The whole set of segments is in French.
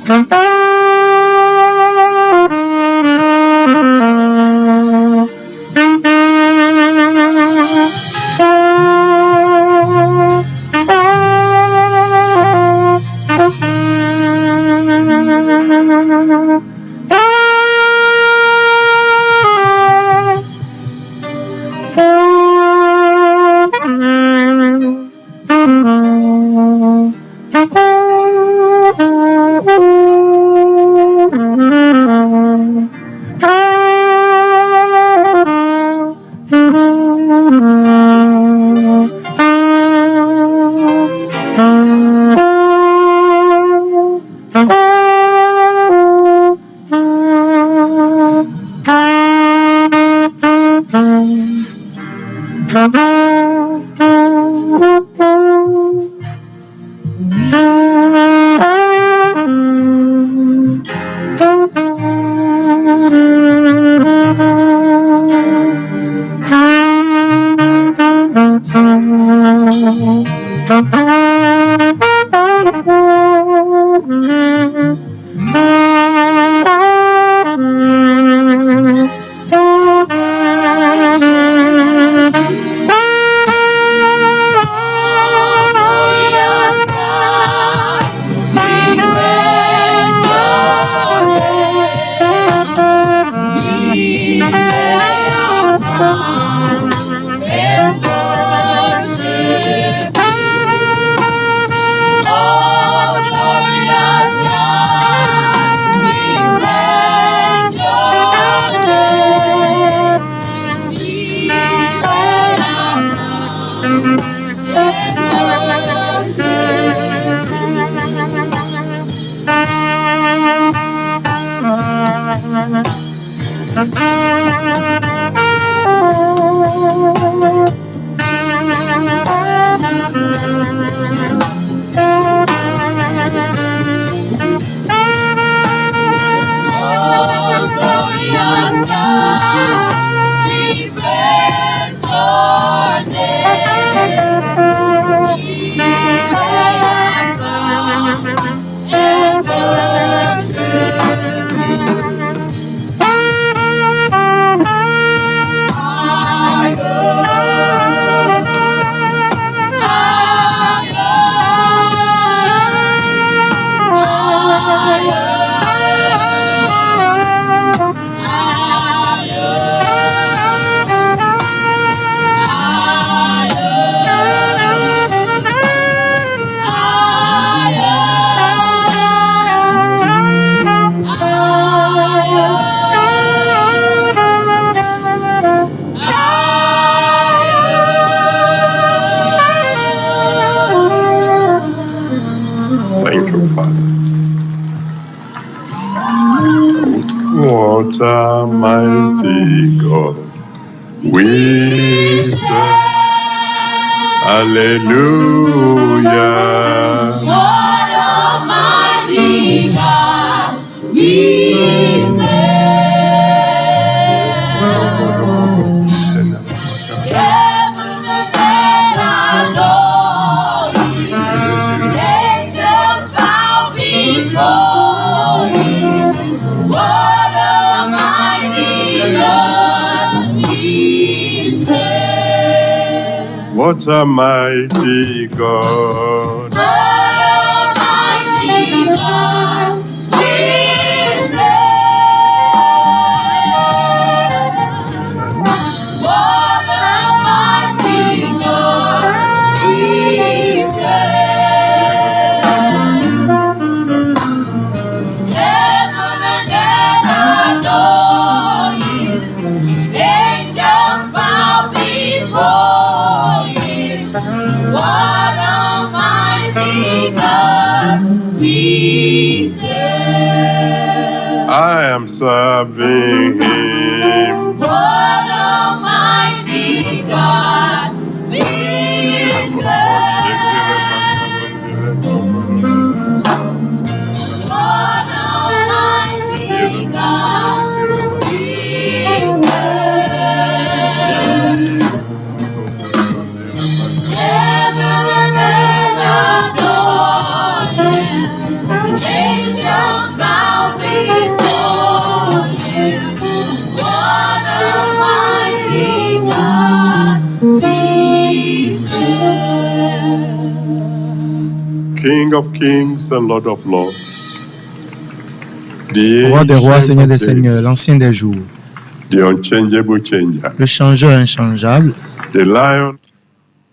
Thank you, Father. What a mighty God we serve. Hallelujah. What a mighty God we serve. Heaven and earth adore Him. Angels bow before Him. What a mighty God we serve. What a mighty God. What a mighty God we serve. What a mighty God we serve. Heaven and earth adore Him. Angels bow before Him. What a mighty God we serve. I am serving Him. What a mighty God we serve. What a mighty God we serve. Heaven and earth adore Him. Angels King of kings and Lord of lords, the Roi des rois, Ancient Seigneur of des seigneurs, days, l'ancien des jours, the unchangeable changer, le changeur inchangeable, the Lion of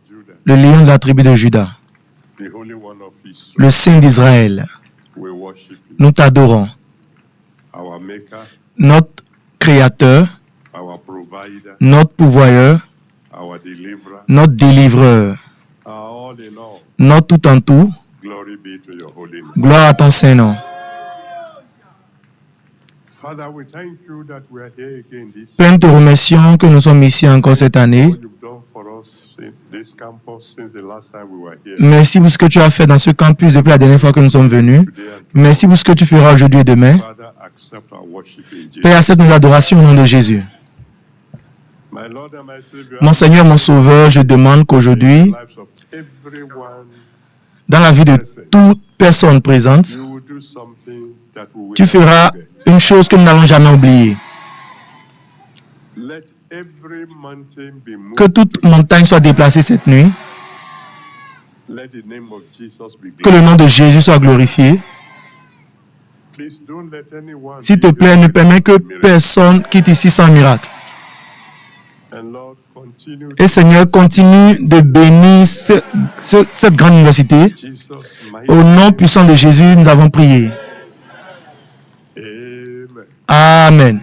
Judah, le lion de la tribu de Juda, the Holy One of Israel. le Saint d'Israël. We worship you, Nous t'adorons, our Maker, notre Créateur, our Provider, notre pourvoyeur, our Deliverer, notre délivreur, our all in all. notre tout en tout. Glory be to your holy name. Gloire à ton Saint-Nom. Father, we thank you that we are here again this Père, nous te remercions que nous sommes ici encore cette année. What you've done for us in this campus since the last time we were here. Merci pour ce que tu as fait dans ce campus depuis la dernière fois que nous sommes venus. Today and Merci pour ce que tu feras aujourd'hui et demain. Father, accept our worship in Jesus. Père, accepte nos adorations au nom de Jésus. My Lord and my Savior, Mon Seigneur, mon Sauveur, je demande qu'aujourd'hui, in the lives of everyone, dans la vie de toute personne présente, you will do something that we will tu never feras forget. une chose que nous n'allons jamais oublier. Let every mountain be moved. Que toute montagne soit déplacée cette nuit. Let the name of Jesus be Que le glorified. nom de Jésus soit glorifié. Please don't let anyone S'il te leave plaît, here ne permets que without a miracle. personne quitte ici sans miracle. And Lord, continue Et Seigneur, continue de bénir cette grande université. Jesus' mighty Au nom puissant de Jésus, nous avons prié. Amen. Amen.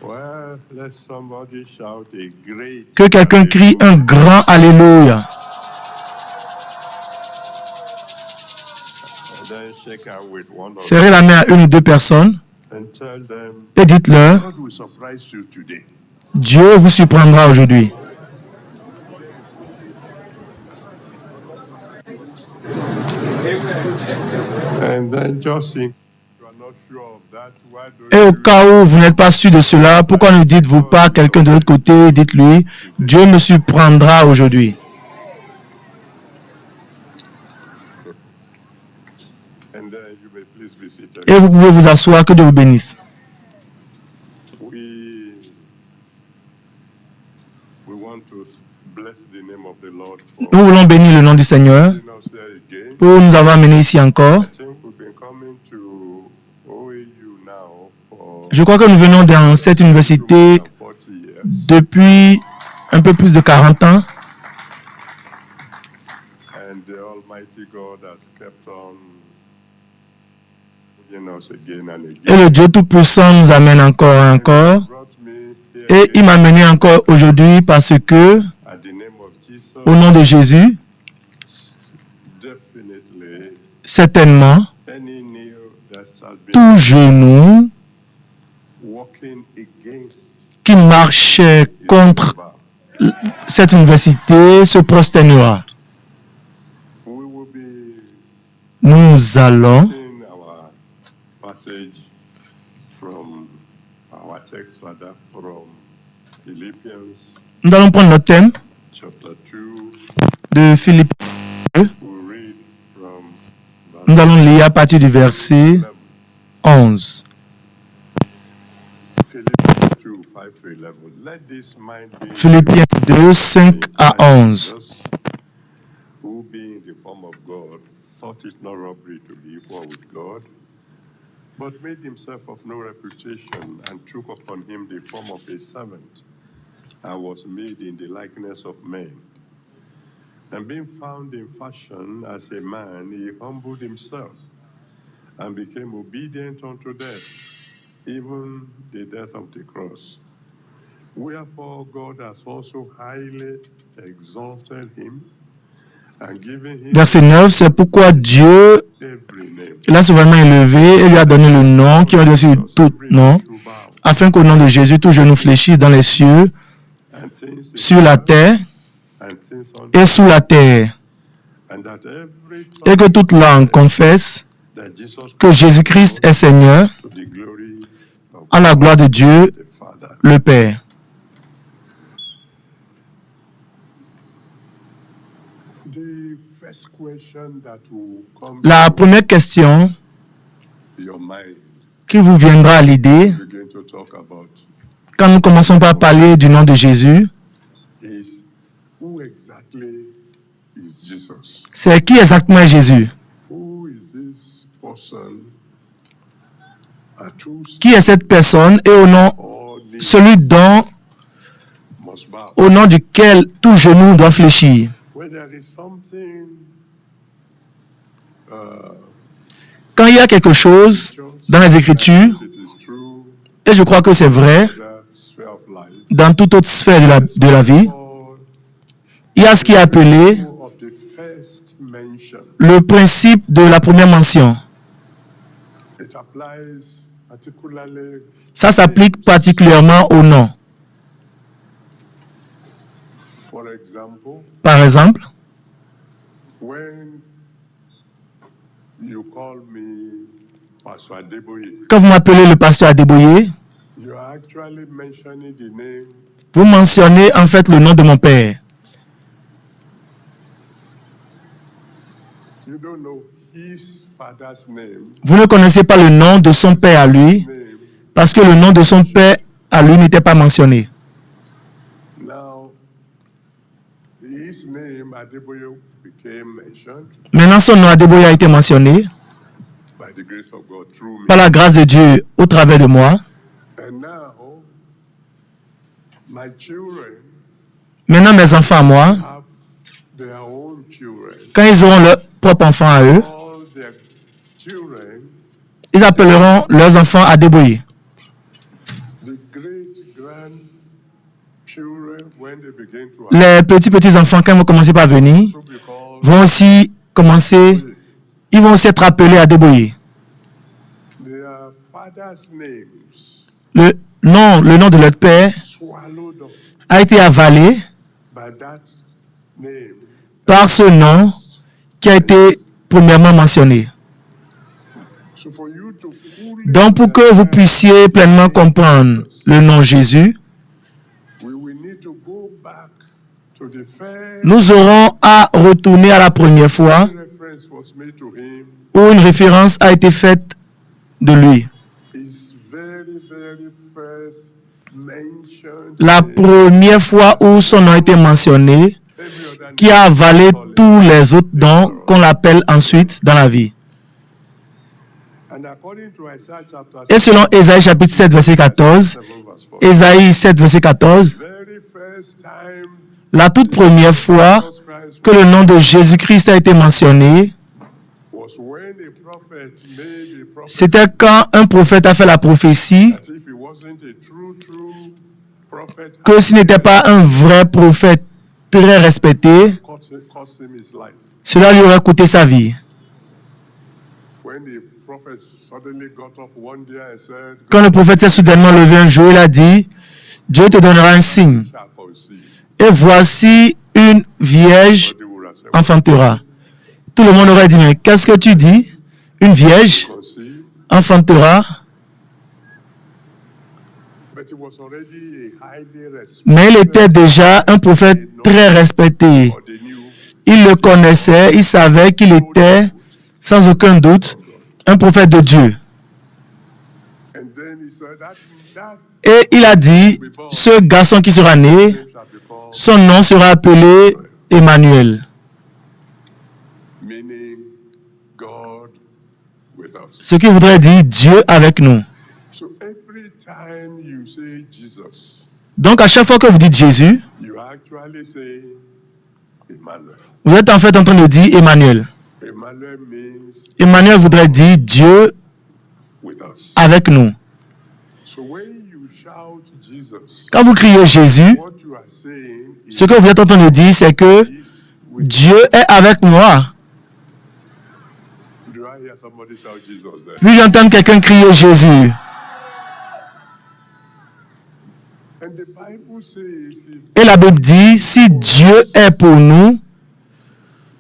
Well, let somebody shout a great Que quelqu'un crie un grand Alléluia. and then shake hands with one of them Serrez la main à une ou deux personnes and tell them et dites-leur, God will surprise you today. Dieu vous surprendra aujourd'hui. And then just think you are not sure of that. Why don't Et au you cas où vous n'êtes pas sûr de cela, pourquoi ne dites-vous pas à quelqu'un de l'autre côté, dites-lui, Dieu me surprendra aujourd'hui. and then you may please be seated. Et vous pouvez vous asseoir, que Dieu vous bénisse. We want to bless the name of the Lord for Nous voulons bénir le nom du Seigneur bringing us here again. pour nous avoir amenés ici encore. I think we've been coming to OAU now for Je crois que nous venons dans cette université 40 years. depuis un peu plus de 40 ans. And the Almighty God has kept on bringing us again and Et again. le Dieu Tout-Puissant nous amène encore et encore. Brought me here Et il m'a amené encore aujourd'hui parce que, at the name of Jesus. au nom de Jésus, Definitely, certainement, any knee that has been tout genou walking against qui marchait contre bow. cette université se prosternera. We will be Nous allons in our passage from our text, rather, from Philippians Nous allons prendre notre thème chapter 2. de Philippe. We'll read from Nous verse allons lire à partir du verset 11. 11. Philippians 2, 5 to 11. Let this mind be Philippiens 2, 5 à 11. who being in the form of God thought it not robbery to be equal with God, but made himself of no reputation and took upon him the form of a servant and was made in the likeness of men. And being found in fashion as a man, he humbled himself and became obedient unto death, even the death of the cross. Wherefore God has also highly exalted him and given him Verset 9, c'est pourquoi Dieu every name. l'a souverainement élevé et lui a donné le nom qui est au-dessus de tout nom, afin qu'au nom de Jésus, tout genou fléchisse dans les cieux, And things in sur la heaven terre and things on et sous la terre, and that every et que tongue toute langue confesse that Jesus que Jésus-Christ est Seigneur, to the glory of à la gloire de Dieu, the Father. le Père. The first question that will come La to première question your mind, qui vous viendra à l'idée begin to talk about, quand nous commençons par parler du nom de Jésus, is who exactly is Jesus? c'est qui exactement est Jésus? Who at whose Qui est cette personne et au nom, all knees celui dont, must bow. au nom duquel tout genou doit fléchir. When there is something Quand il y a quelque chose dans les Écritures, it is true et je crois que c'est vrai in the sphere of life, dans toute autre sphère de la vie, called il y a ce qui est appelé of the first mention. le principe de la première mention. It applies particularly, Ça s'applique particulièrement au nom. for example, Par exemple, when you call me Pastor Adeboye, quand vous m'appelez le pasteur Adeboye, you are actually mentioning the name vous mentionnez en fait le nom de mon père. you don't know his father's name, Vous ne connaissez pas le nom de son père à lui, name. parce que le nom de son père à lui n'était pas mentionné. Now, his name Adeboye became mentioned Maintenant, son nom Adeboye a été mentionné by the grace of God through me. par la grâce de Dieu au travers de moi. And now, my children Maintenant, mes enfants à moi, have their own children. quand ils auront leur propre enfant à eux, All their children, ils appelleront leurs enfants Adeboye. the great grandchildren, when they begin to Les petits enfants, quand ils vont commencer par venir, also be called vont aussi commencer, ils vont aussi être appelés Adeboye. their father's names Le nom de leur père swallowed up a été avalé by that name. par ce nom qui a été premièrement mentionné. So for you to fully Donc, pour que vous puissiez pleinement comprendre le nom Jésus, we will need to go back to the first nous aurons à retourner à la première fois reference was made to him. où une référence a été faite de lui. His very first mentioned La name. première fois où son nom a été mentionné, Every other qui a avalé tous les autres dons qu'on l'appelle ensuite dans la vie. And according to Isaiah chapter Et selon Ésaïe chapitre 7, verset 14, 7, verse 4, Ésaïe 7, verset 14, very first time la toute première fois Jesus Christ que le nom de Jésus-Christ a été mentionné, was when a prophet made a prophet c'était quand un prophète a fait la prophétie that if he wasn't a true prophet, que s'il n'était pas un vrai prophète très respecté, cost him his life. cela lui aurait coûté sa vie. When the prophet suddenly got up one day and said, Quand le prophète s'est soudainement levé un jour, il a dit, Dieu te donnera un signe. shall conceive. Et voici une vierge They would have said, enfantera. Tout le monde aurait dit, mais qu'est-ce que tu dis? Une vierge conceive, enfantera. but he was already a highly Mais il était déjà un prophète très respecté. or they knew Il le connaissait, il savait qu'il était, sans aucun doute, un prophète de Dieu. and then he said that Et il a dit, ce garçon qui sera né, shall be called, son nom sera appelé Emmanuel, meaning God with us. ce qui voudrait dire Dieu avec nous. So every time you say Jesus, Donc à chaque fois que vous dites Jésus, you actually say Emmanuel. vous êtes en fait en train de dire Emmanuel. Emmanuel means Emmanuel voudrait dire Dieu with us. avec nous. So when you shout Jesus, Quand vous criez Jésus, what you are saying is ce que vous êtes en train de dire, c'est que with. Dieu est avec moi. Do I hear somebody shout Jesus there? Puis j'entends quelqu'un crier Jésus. And the Bible says, if Et la Bible dit, si Dieu est pour nous,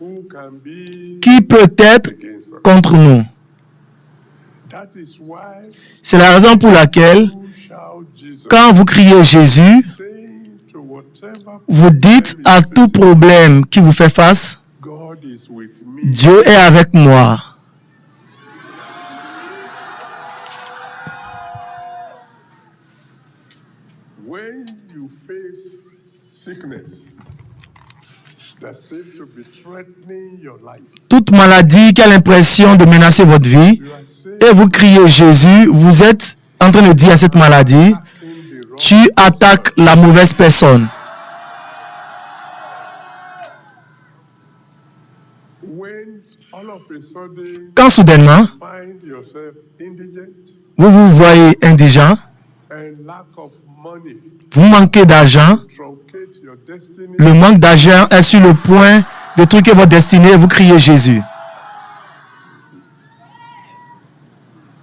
who can be qui peut être against us? contre nous? That is why C'est la raison pour laquelle, you shout Jesus, quand vous criez Jésus, saying to whatever vous dites problem à is tout facing, problème qui vous fait face, God is with me. Dieu est avec moi. When you face sickness, that seem to be threatening your life. toute maladie qui a l'impression de menacer votre vie, You are saying et vous criez Jésus, vous êtes en train de dire à cette maladie, in the wrong. tu attaques la mauvaise personne. When all of a sudden Quand soudainement, find yourself indigent vous vous voyez indigent, and lack of money vous manquez d'argent, truncate your destiny, le manque d'argent est sur le point de truquer votre destinée, vous criez Jésus.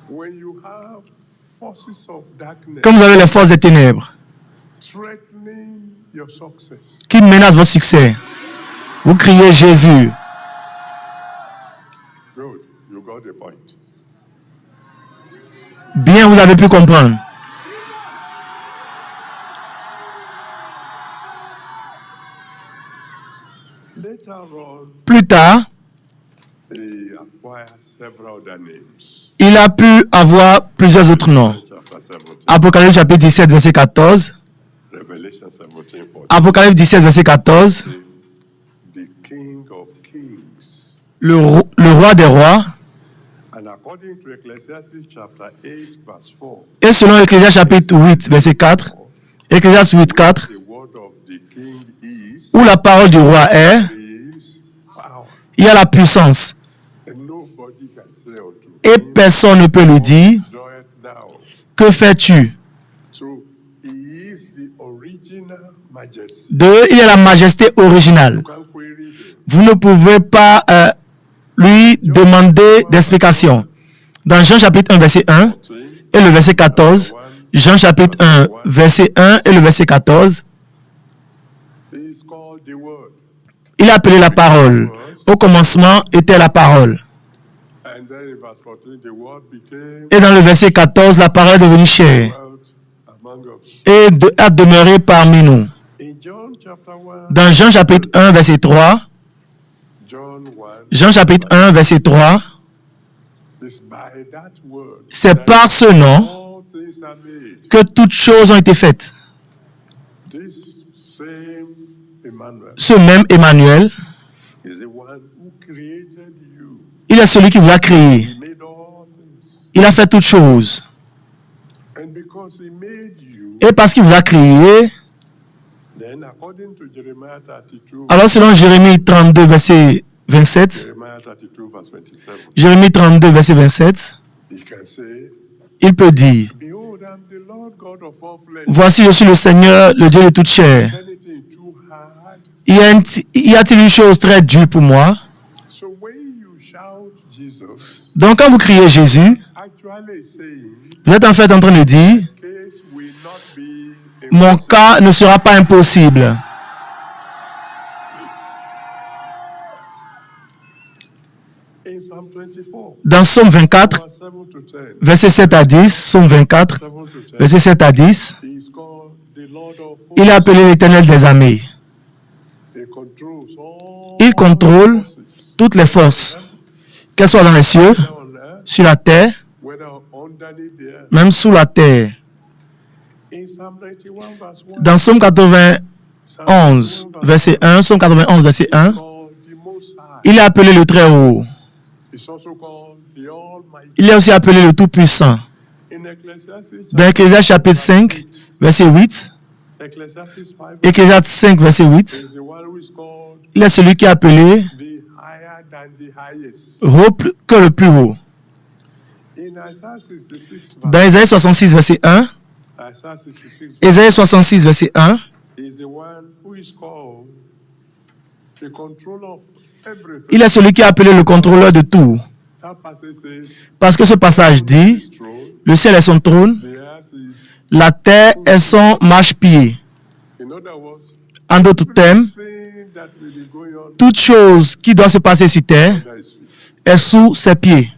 when you have forces of darkness Quand vous avez les forces des ténèbres threatening your success, qui menacent votre succès, vous criez Jésus. good, you got the point. Bien, vous avez pu comprendre. Later on, Plus tard, he acquired several other names. il a pu avoir plusieurs autres noms. Chapter 17, Apocalypse chapitre 17, verset 14. Revelation 17, 14. Apocalypse 17, verset 14. The King of Kings. Le roi des rois. And according to Ecclesiastes chapter 8, verse 4, Et selon Ecclésiaste chapitre 8, verset 4. Ecclésiaste 8, 4. the word of the King is, Où la parole du roi est, is power. il y a la puissance. And nobody can say unto Et him, personne ne peut lui dire, doeth thou. que fais-tu? So he is the original majesty. De, il est la majesté originale. You can query him. Vous ne pouvez pas lui demander d'explication. Dans Jean chapitre 1, verset 1 et le verset 14, Jean chapitre 1, verset 1 et le verset 14, He is called the Word. il a appelé la parole. Au commencement était la parole. And then in verse 14, the Word became Et dans le verset 14, la parole est devenue chair dwelt among us. et a demeuré parmi nous. In John chapter 1, Dans Jean chapitre 1, verset 3, John 1, Jean chapitre 1, verset 3, is by that word c'est that par ce nom all things are made. que toutes choses ont été faites. This same Emmanuel Ce même Emmanuel, is the one who created you. il est celui qui vous a créé. He made all things. Il a fait toutes choses. And because he made you, Et parce qu'il vous a créé, then according to Jeremiah 32, alors selon Jérémie 32, verset 27, Jeremiah 32 verse 27, Jérémie 32, verset 27, he can say, il peut dire, Behold, I'm the Lord God of all flesh. voici je suis le Seigneur, le Dieu de toute chair. Is anything too hard? Y a-t-il une chose très dure pour moi? So when you shout Jesus, Donc quand vous criez Jésus, actually saying, vous êtes en fait en train de dire, case will not be mon impossible. cas ne sera pas impossible. In Psalm 24, Dans Psaume 24, verse 7 to 10, verset 7 à 10, Psaume 24, 7 to 10, verset 7 à 10, he is called the Lord of il est hosts. appelé l'Éternel des armées. He controls all Il contrôle forces, toutes les forces, qu'elles soient dans les cieux, whether on earth, sur la terre, whether underneath the earth. même sous la terre. In Psalm 91, verse 1, Dans Psaume 91, Psalm 91, verset 1, Psaume 91, verset 1, called the Most High. il est appelé le Très-Haut. It's also called the Almighty. Il est aussi appelé le Tout-Puissant. In Ecclesiastes Dans Ecclésiaste chapitre 5, verset 8, Ecclesiastes 5 Ecclésiaste 5, verset 8, is the one who is called il est celui qui est appelé the higher than the highest. haut que le plus haut. In Isaiah 66, Dans Isaïe 66, verset 1, Isaiah 66 Isaïe 66, verset 1, is the one who is called the controller of everything. il est celui qui est appelé le contrôleur de tout. That passage says, Parce que ce passage dit, his throne, le ciel est son trône, the earth is. la terre est son marchepied. In other words, En d'autres termes, everything that will be going on toute chose qui doit se passer sur terre under his feet. est sous ses pieds.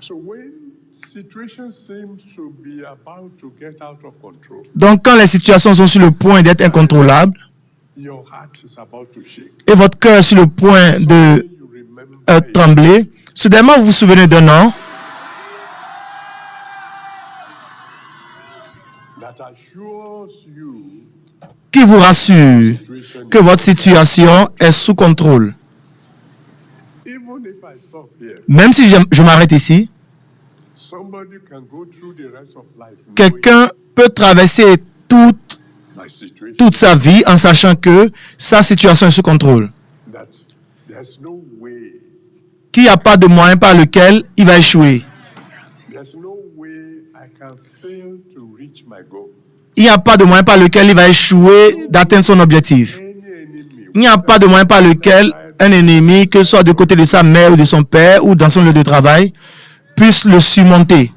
So when situation seems to be about to get out of control, Donc quand les situations sont sur le point d'être incontrôlables your heart is about to shake. et votre cœur est sur le point de You remember it, trembler, soudainement vous vous souvenez d'un nom that assures you qui vous rassure que votre situation est sous contrôle. Even if I stop here, Même si je m'arrête ici, somebody can go through the rest of life knowing quelqu'un peut traverser my situation, toute sa vie en sachant que sa situation est sous contrôle. that there's no way, Qu'il n'y a pas de moyen par lequel il va échouer. there's no way I can fail to reach my goal. Il n'y a pas de moyen par lequel il va échouer d'atteindre son objectif. Any enemy, Il n'y a pas de moyen par lequel un ennemi, que ce soit de côté de sa mère ou de son père ou dans son lieu de travail, puisse le surmonter.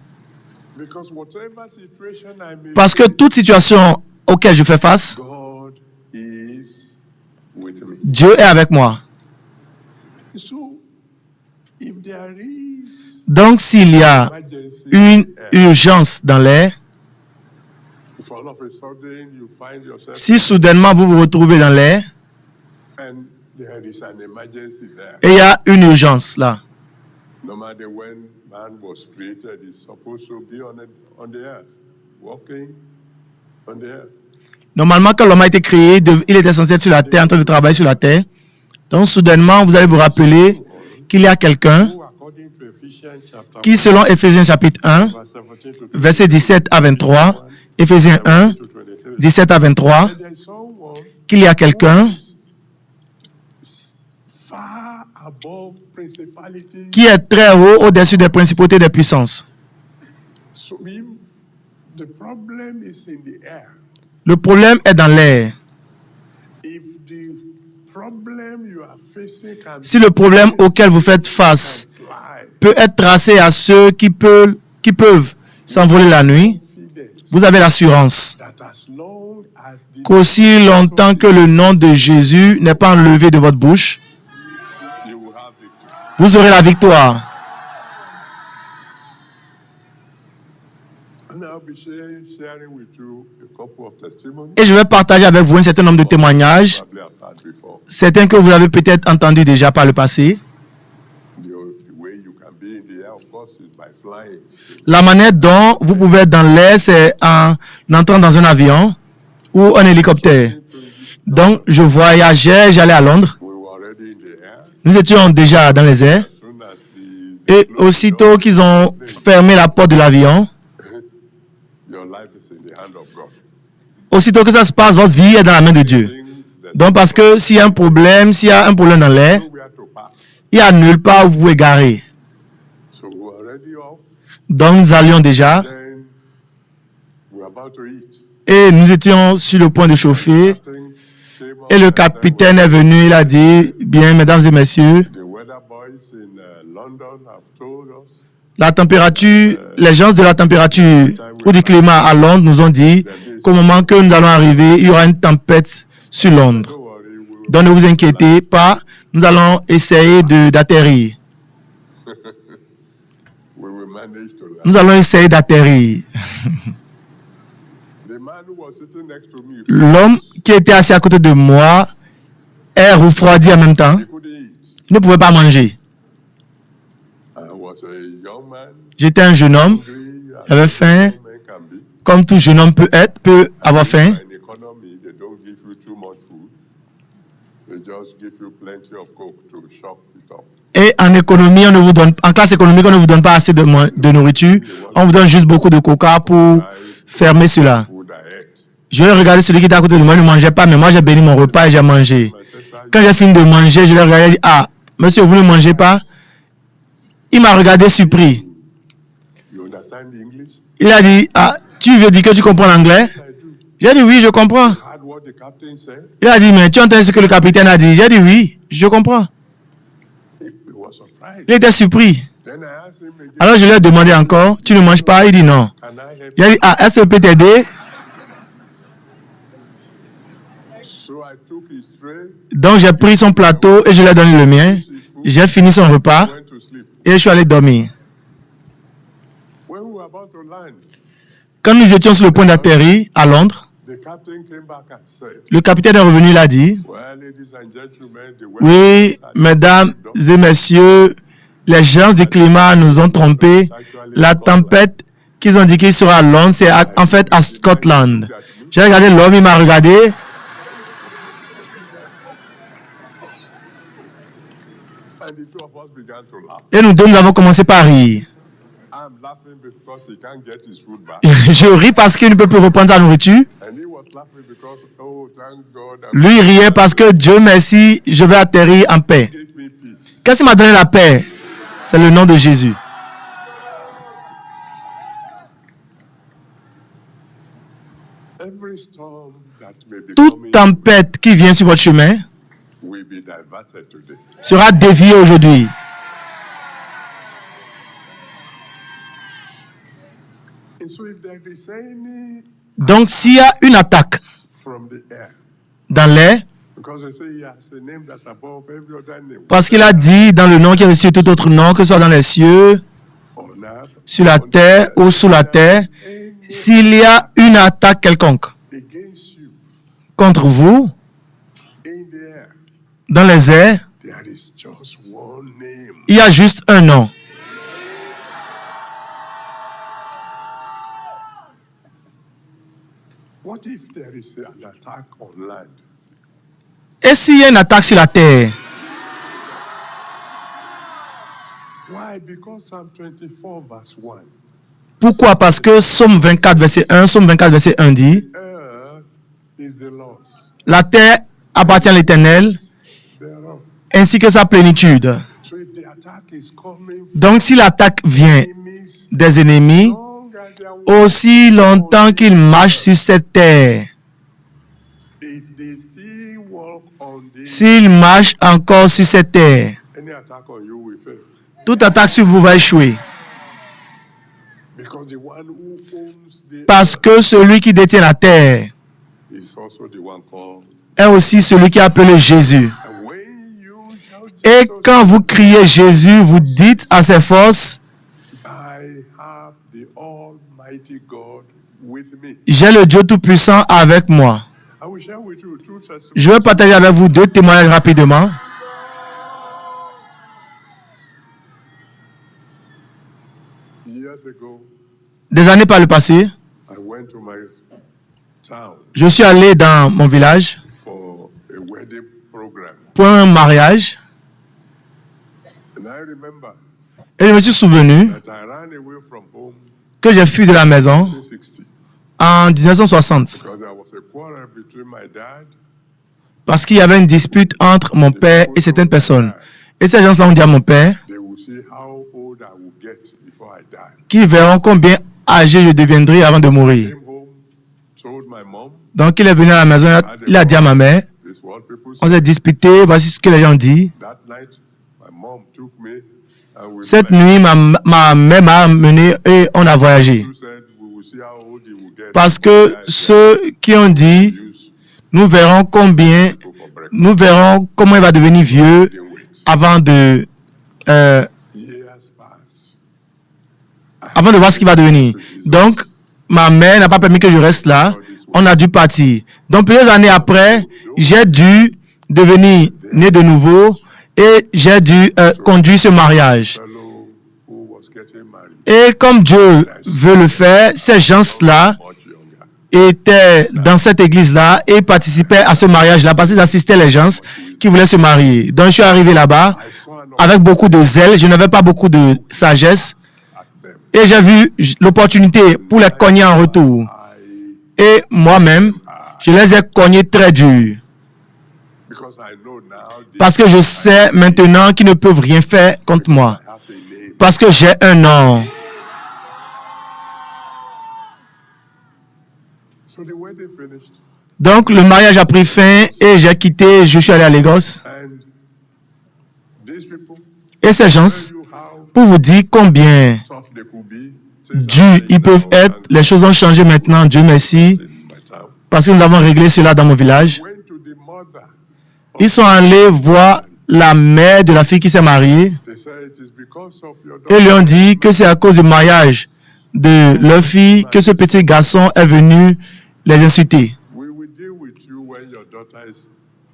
because whatever situation I may Parce que face, toute situation auquel je fais face, God is with me. Dieu est avec moi. So, if there is Donc s'il y a emergency, une urgence dans l'air, if all of a sudden you find yourself si soudainement vous vous retrouvez dans l'air and there is an emergency there, et il y a une urgence là, no matter when man was created, he's supposed to be on the earth, walking on the earth. normalement quand l'homme a été créé, il était censé être sur la terre, en train de travailler sur la terre. Donc soudainement vous allez vous rappeler qu'il y a quelqu'un Who, according to Ephesians chapter qui, selon Éphésiens chapitre 1, 1, verse 17 to versets 17 à 23, Éphésiens 1, 23, 17 à 23, there is someone qu'il y a quelqu'un far above principalities. qui est très haut au-dessus des principautés des puissances. So if the problem is in the air, Le problème est dans l'air. if the problem you are facing can Si le problème auquel vous faites face fly, peut être tracé à ceux qui peuvent s'envoler la nuit, confidence vous avez l'assurance that as long as the qu'aussi longtemps que le nom de Jésus n'est pas enlevé de votre bouche, you will have victory. vous aurez la victoire. And I'll be sharing with you a couple of testimonies Et je vais partager avec vous un certain nombre de témoignages, probably I've had before. certains que vous avez peut-être entendus déjà par le passé. The way you can be in the air, of course, is by flying. La manière dont vous pouvez être dans l'air, c'est en entrant dans un avion ou un hélicoptère. Donc, je voyageais, j'allais à Londres. We were already in the air. Nous étions déjà dans les airs. As soon as the Et aussitôt qu'ils ont fermé la porte de l'avion, your life is in the hand of God. aussitôt que ça se passe, votre vie est dans la main de Dieu. Donc, parce que s'il y a un problème dans l'air, Nowhere to park. il n'y a nulle part où vous pouvez garer. So we were already off. Donc, nous allions déjà Then we were about to eat. et nous étions sur le point de chauffer. Captain came up Et le and said, capitaine est venu, il a dit, bien, mesdames et messieurs, the weather boys in London have told us la température, les gens de la température ou du climat à Londres nous ont dit qu'au moment que nous allons arriver, il y aura une tempête sur Londres. don't worry, we Donc ne vous inquiétez pas, nous allons essayer d'atterrir. will manage to land. Nous allons essayer d'atterrir. The man who was sitting next to me, L'homme qui était assis à côté de moi est refroidi en même temps. he couldn't eat. Il ne pouvait pas manger. I was a young man, J'étais un jeune homme, hungry, as j'avais faim, man can be. comme tout jeune homme peut avoir faim. In economy, they don't give you too much food. They just give you plenty of coke to shock it up. Et en économie, en classe économique, on ne vous donne pas assez de nourriture. On vous donne juste beaucoup de coca pour fermer cela. Food I ate. Je l'ai regardé celui qui était à côté de moi, il ne mangeait pas, mais moi j'ai béni mon repas et j'ai mangé. Quand j'ai fini de manger, je l'ai regardé et dit, ah, monsieur, vous ne mangez pas? Il m'a regardé surpris. You understand the English? Il a dit, ah, tu veux dire que tu comprends l'anglais? I do. J'ai dit oui, je comprends. Heard what the captain said. Il a dit, mais tu entends ce que le capitaine a dit? J'ai dit oui, je comprends. He was surprised. Il était surpris. Then I asked him again, Alors je lui ai demandé encore, tu ne manges pas? Il dit non. can I help Il a dit, ah, est-ce que je peux t'aider? you? So I took his tray, Donc j'ai pris son plateau et je lui ai donné le mien. J'ai fini son repas went to sleep. et je suis allé dormir. When we were about to land, Quand nous étions sur le point d'atterrir à Londres, the captain came back and said, le capitaine est revenu, il a dit, well, ladies and gentlemen, the weather oui, is at- mesdames et messieurs, les gens du climat nous ont trompés. La tempête qu'ils ont dit qu'il sera à Londres, c'est en fait à Scotland. J'ai regardé l'homme, il m'a regardé And the two of us began to laugh. Et nous deux, nous avons commencé par rire. I'm laughing because he can't get his food back. Je ris parce qu'il ne peut plus reprendre sa nourriture. And he was laughing because, oh, thank God. Lui riait parce que Dieu merci, je vais atterrir en paix. Give me peace. Qu'est-ce qui m'a donné la paix? C'est le nom de Jésus. Every storm that may be Toute coming tempête qui vient sur votre chemin will be diverted today. sera déviée aujourd'hui. And so if there is any Donc, s'il y a une attaque from the air, dans l'air, because they say he has a name that's above every other name, parce qu'il a dit dans le nom qui est au-dessus de tout autre nom, que ce soit dans les cieux, on earth, sur la terre ou sous la terre, s'il y a une attaque quelconque against you contre vous, in the air, dans les airs, there is just one name. il y a juste un nom. What if there is an attack on land? Et s'il y a une attaque sur la terre? Why? Because Psalm 24 verse 1. Pourquoi? Parce que Psaume 24, verset 1, Psaume 24, verset 1 dit, Earth is the Lord's, la terre appartient à l'Éternel, thereof. ainsi que sa plénitude. So if the attack is coming from Donc, si l'attaque vient enemies, des ennemis, long as they are aussi longtemps qu'ils marchent sur cette terre, if they still walk on the s'ils marchent encore sur cette terre, any attack on you will fail. toute attaque sur vous va échouer. Because the one who owns the Parce que celui qui détient la terre earth is also the one called. est aussi celui qui est appelé Jésus. And when you shout Et Jesus, quand vous criez Jésus, vous dites à ses forces, I have the Almighty God with me. j'ai le Dieu Tout-Puissant avec moi. I will share with you two testimonies. Je vais partager avec vous deux témoignages rapidement. Years ago, Des années par le passé, I went to my town je suis allé dans mon village for a wedding program. pour un mariage And I remember et je me suis souvenu that I ran away from home que j'ai fui de la maison in 1960 en 1960 because there was a quarrel between my dad parce qu'il y avait une dispute entre mon père et certaines personnes. Et ces gens-là ont dit à mon père they will see how old I will get before I die. qu'ils verront combien âgé je deviendrai avant de mourir. Came home, told my mom, Donc il est venu à la maison, il a dit à ma mère, this is what people on say. s'est disputé, voici ce que les gens disent. That night, my mom took me and we Cette fled. nuit, ma mère m'a amené et on a voyagé. Who said we will see how old he will get. Parce que ceux qui ont dit, Use nous verrons combien, go for breakfast. nous verrons comment il va devenir vieux Didn't wait. avant de Years pass. voir ce qu'il va devenir. Donc, ma mère n'a pas permis que je reste là. On a dû partir. Donc, plusieurs années après, j'ai dû devenir né de nouveau et j'ai dû conduire ce mariage. Fellow who was getting married Et comme Dieu veut le faire, ces gens-là much younger. étaient dans cette église-là et participaient à ce mariage-là parce qu'ils assistaient les gens qui voulaient se marier. Donc, je suis arrivé là-bas I saw an avec beaucoup de zèle. Je n'avais pas beaucoup de sagesse. at them. Et j'ai vu l'opportunité pour les cogner en retour. I Et moi-même, je les ai cognés très dur. because I know now this Parce que je sais maintenant qu'ils ne peuvent rien faire contre moi. I have a name. Parce que j'ai un nom. So the wedding finished Donc le mariage a pris fin et j'ai quitté, je suis allé à Lagos. and these people Et ces gens, tell you how pour vous dire combien tough they could be. Things durs are ils peuvent changed être, les choses ont changé maintenant, Dieu merci, in my town. parce que nous avons réglé cela dans mon village. Went to the mother. Ils sont allés voir la mère de la fille qui s'est mariée They said it is because of your et lui daughter. ont dit que c'est à cause du mariage de leur fille que ce petit garçon est venu les insulter. We will deal with you when your daughter is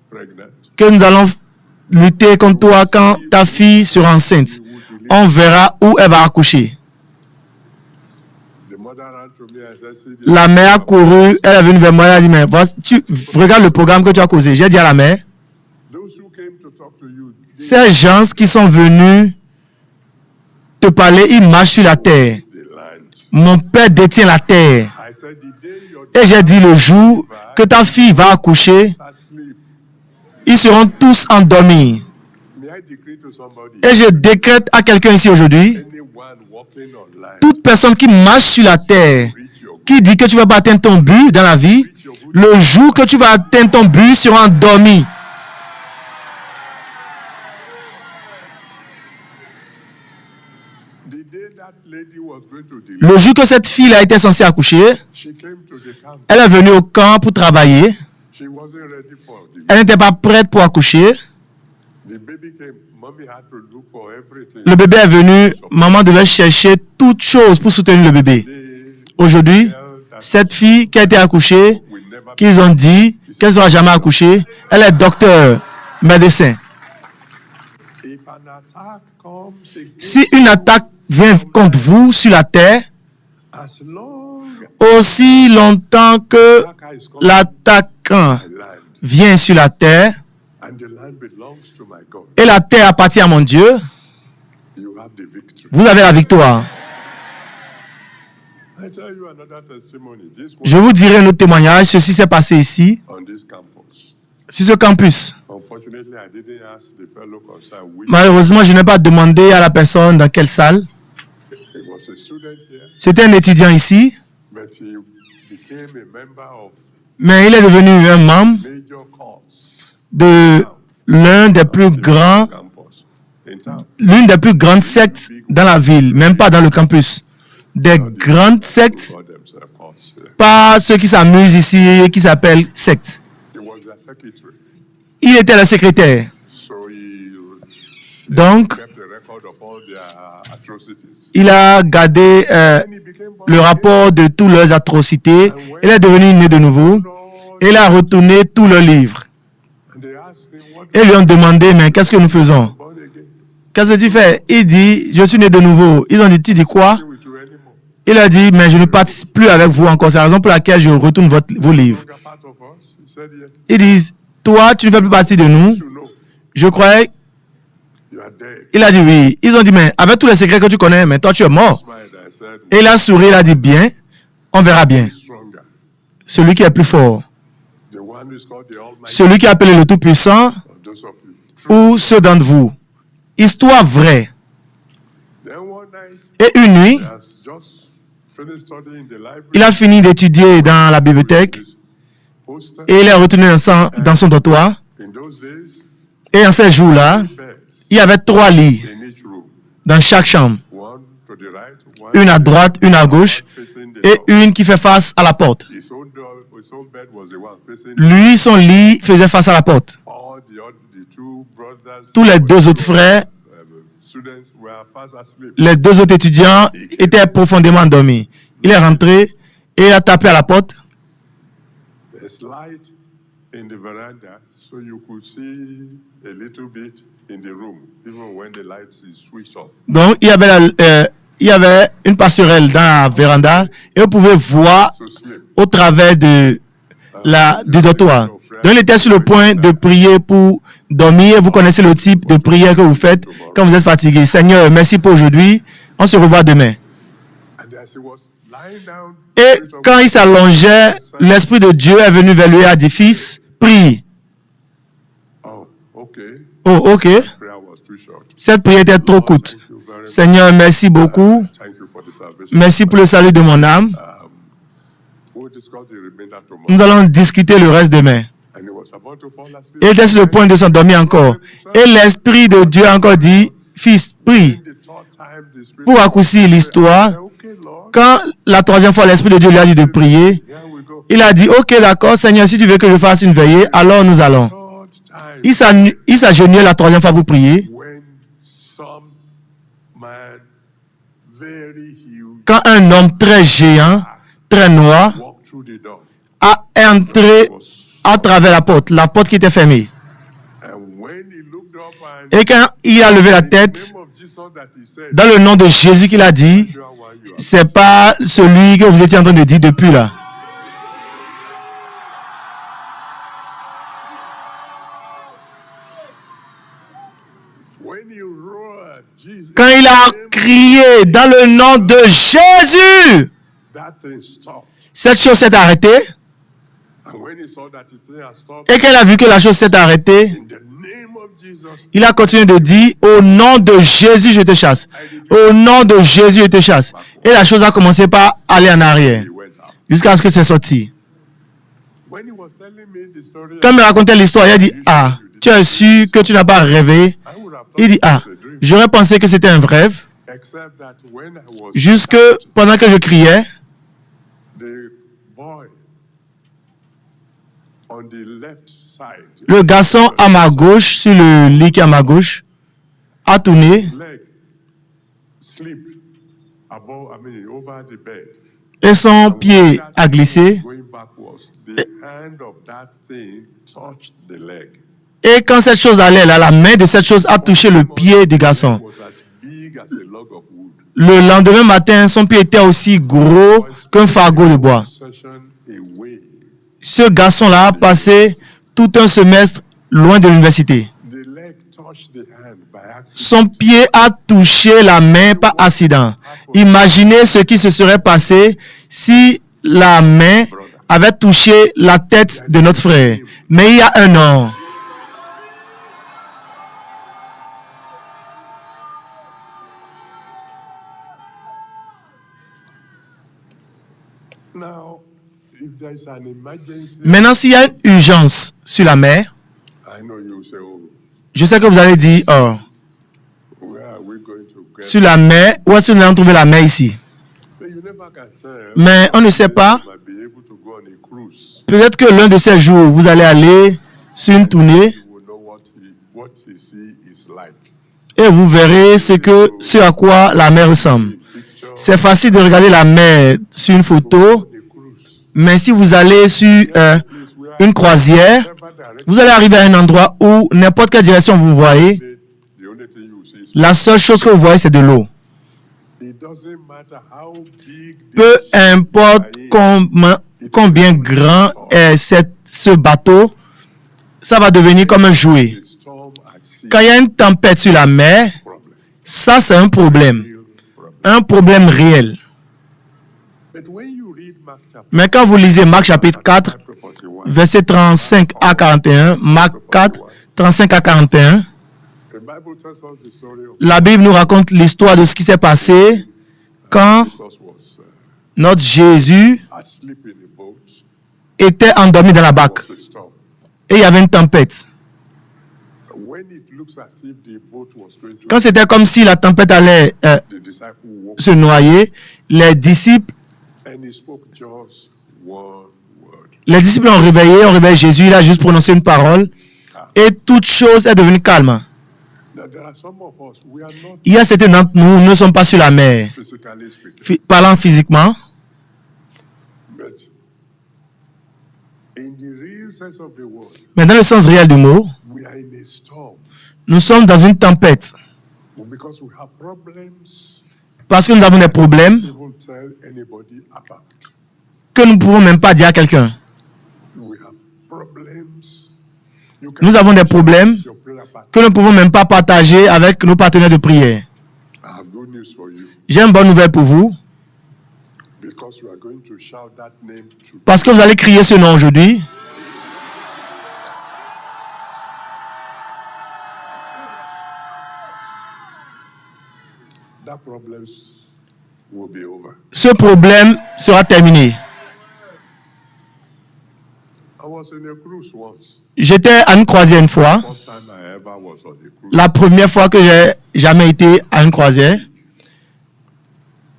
pregnant. Que nous allons lutter contre toi quand ta fille sera enceinte. On verra où elle va accoucher. The mother ran to me and said, see, La mère a couru, elle est venue vers moi, elle a dit, mais voici, tu regardes le programme que tu as causé. J'ai dit à la mère, those who came to talk to you. Ces gens qui sont venus te parler, ils marchent sur la terre. The land. Mon père détient la terre. I said, the day your Et j'ai dit, le jour que ta fille va accoucher, asleep, ils seront tous endormis. may I decree to somebody, Et je décrète à quelqu'un ici aujourd'hui, anyone walking on land, toute personne qui marche sur la terre, reach your goal. qui dit que tu vas pas atteindre ton but dans la vie, le jour que tu vas atteindre ton but, sera endormi. The day that lady was going to deliver, Le jour que cette fille a été censée accoucher, she came to the camp. elle est venue au camp pour travailler. She wasn't ready for the Elle n'était pas prête pour accoucher. The baby came. Mommy had to look for everything. Le bébé est venu, maman devait chercher toutes choses pour soutenir le bébé. Aujourd'hui, cette fille qui a été accouchée, We never. qu'ils ont dit qu'elle ne sera jamais accouchée, elle est docteur, médecin. If an attack comes against Si une attaque vient contre vous sur la terre, as long aussi longtemps que as attacker is coming l'attaquant to my land, vient sur la terre, and the land belongs to my God, et la terre appartient à mon Dieu, you have the victory. vous avez la victoire. I tell you another testimony. This Je one vous dirai un autre témoignage. Ceci s'est passé ici, on this campus. sur ce campus. Unfortunately, I didn't ask the fellow concerned which Malheureusement, je n'ai pas demandé à la personne dans quelle salle. he was a student here, C'était un étudiant ici, but he became a member of mais il est devenu un membre major courts de l'un des plus grands, campus in town. l'une des plus grandes sectes dans la ville, même pas dans le campus. Des grandes sectes, Call themselves courts here. pas ceux qui s'amusent ici et qui s'appellent sectes. He was their secretary, Il était le secrétaire. so he Donc, kept a record of all their atrocities. il a gardé And he became born le rapport de toutes leurs atrocités. Il est devenu né de nouveau. Et il a retourné tous leurs livres. and they asked him, what Et lui ont demandé, mais qu'est-ce que nous faisons? born again? Qu'est-ce que tu fais? Il dit, je suis né de nouveau. Ils ont dit, tu dis quoi? Be with you anymore. Il a dit, mais je ne participe plus avec vous encore. C'est la raison pour laquelle je retourne vos livres. You're part of us. He said, yes. Ils disent, toi, tu ne fais plus partie de nous. You know, Je croyais. you are dead. Il a dit oui. Ils ont dit, mais avec tous les secrets que tu connais, mais toi, tu es mort. Smiled. I said, Et il a souri, il a dit, bien, on verra bien. stronger. Celui qui est plus fort. The one who is called the Almighty. Celui qui est appelé le Tout-Puissant, Or those of you. True. ou ceux d'entre vous. Histoire vraie. Then one night, Et une nuit, he has just finished studying in the library. il a fini d'étudier dans la bibliothèque His poster. et il est retourné dans son dortoir. In those days, Et en ces jours-là, beds il y avait 3 lits in each room. dans chaque chambre. One to the right, one Une à droite, une à gauche facing the et door. une qui fait face à la porte. His own bed was the one facing Lui, son lit faisait face à la porte. all the two brothers. Tous les 2 autres frères, Students were fast asleep. les 2 autres étudiants étaient profondément endormis. Il est rentré et il a tapé à la porte. There's light in the veranda, so you could see a little bit in the room, even when the light is switched off. Donc, il y avait une passerelle dans la véranda et vous pouvez voir So sleep. au travers du dortoir. Donc, il était sur le point de prier pour dormir. Vous connaissez le type de prière que vous faites quand vous êtes fatigué. Seigneur, merci pour aujourd'hui. On se revoit demain. And as he was lying down, Et quand il s'allongeait, l'Esprit de Dieu est venu vers lui et a dit, fils, prie. oh, okay. Oh, ok. Prayer was too short. Cette prière était trop courte. Thank you very much. Seigneur, merci beaucoup. Thank you for the salvation. Merci pour le salut de mon âme. We'll discuss the remainder tomorrow. Nous allons discuter le reste demain. And he was about to fall asleep. Et il était sur le point de s'endormir encore. Et l'Esprit de Dieu a encore dit, fils, prie. The third time, the Spirit Pour raccourcir l'histoire, said, okay, Lord, quand la 3e fois l'Esprit de Dieu lui a dit de prier, here we go. il a dit, ok, d'accord, Seigneur, si tu veux que je fasse une veillée, alors nous allons. Third time, Il s'agenouillait la 3e fois pour prier. when some man, very huge, Quand un homme très géant, très noir, walked through the door, a entré à travers la porte qui était fermée. and when he looked up and Et quand il a levé la tête, name of Jesus that he said, dans le nom de Jésus qu'il a dit, you are one, you are. c'est pas celui que vous étiez en train de dire depuis là. Quand il a crié dans le nom de Jésus, that thing stopped. cette chose s'est arrêtée. And when he saw that it had stopped, Et quand il a vu que la chose s'est arrêtée, in the name of Jesus, il a continué de dire, au nom de Jésus, je te chasse. Au nom de Jésus, je te chasse. Et la chose a commencé par aller en arrière, he went out. jusqu'à ce que c'est sorti. When he was telling me the story, Quand il me racontait l'histoire, il a dit, ah, tu es sûr que tu n'as pas rêvé? I would have thought Il dit, it ah, was a dream, j'aurais pensé que c'était un rêve, except that when I was jusque pendant que je criais, the boy on the left side, le garçon à ma gauche, sur le lit qui est à ma gauche, a tourné his leg slipped over the bed. et son pied a glissé. Going backwards, the hand of that thing touched the leg. Et quand cette chose allait là, la main de cette chose a touché le pied du garçon. It was as big as a log of wood. Le lendemain matin, son pied était aussi gros qu'un fardeau de bois. Session away. Ce garçon-là a passé tout un semestre loin de l'université. The leg touched the hand by accident. Son pied a touché la main par accident. Imaginez ce qui se serait passé si la main avait touché la tête de notre frère. Mais il y a un an, Now, if there is an emergency, maintenant s'il y a une urgence sur la mer, I know you say, oh, je sais que vous allez dire, oh, where are we going to get? sur la mer, où est-ce que nous allons trouver la mer ici? But you never can tell. Mais on ne sait pas. You might be able to go on a cruise. Peut-être que l'un de ces jours, vous allez aller sur une tournée You will know what the sea is like. et vous verrez ce à quoi la mer ressemble. Picture C'est facile de regarder la mer sur une photo, on a cruise. mais si vous allez sur Place where une croisière, whatever direction vous allez arriver à un endroit où n'importe quelle direction vous voyez, the only thing you will see is la seule chose que vous voyez, c'est de l'eau. it doesn't matter how big the Peu ship importe combien grand est ce bateau, ça va devenir comme un jouet. is, storm at sea. Quand il y a une tempête sur la mer, Problem. ça c'est un problème. Real problem. Un problème réel. But when you read Mark chapter Mais quand vous lisez Marc chapitre 4, 5 to 41, versets 35 à 41, Marc 4, 35 à 41, the Bible tells us the story of la Bible nous raconte l'histoire de ce qui s'est passé quand Jesus was notre Jésus asleep in a boat. était endormi dans la barque Was a storm. et il y avait une tempête. When it looks as if the boat was going to, Quand c'était comme si la tempête allait the disciple woke se noyer, les disciples and he spoke just one word. ont réveillé Jésus, il a juste prononcé une parole et toute chose est devenue calme. Now, there are some of us, we are not Il y a certains d'entre nous, nous ne sommes pas sur la mer, physically speaking, parlant physiquement, but in the real sense of the word, mais dans le sens réel du mot, we are in a storm nous sommes dans une tempête because we have problems parce que nous avons des problèmes to even tell anybody about. que nous ne pouvons même pas dire à quelqu'un. We have problems. You Nous avons des problèmes your prayer partner. que nous ne pouvons même pas partager avec nos partenaires de prière. I have good news for you J'ai une bonne nouvelle pour vous, because you are going to shout that name to parce que vous allez crier ce nom aujourd'hui. that problems will be over. Ce problème sera terminé. I was in a cruise once. J'étais à une croisière une fois, First time I ever was on a cruise. la première fois que j'ai jamais été à une croisière.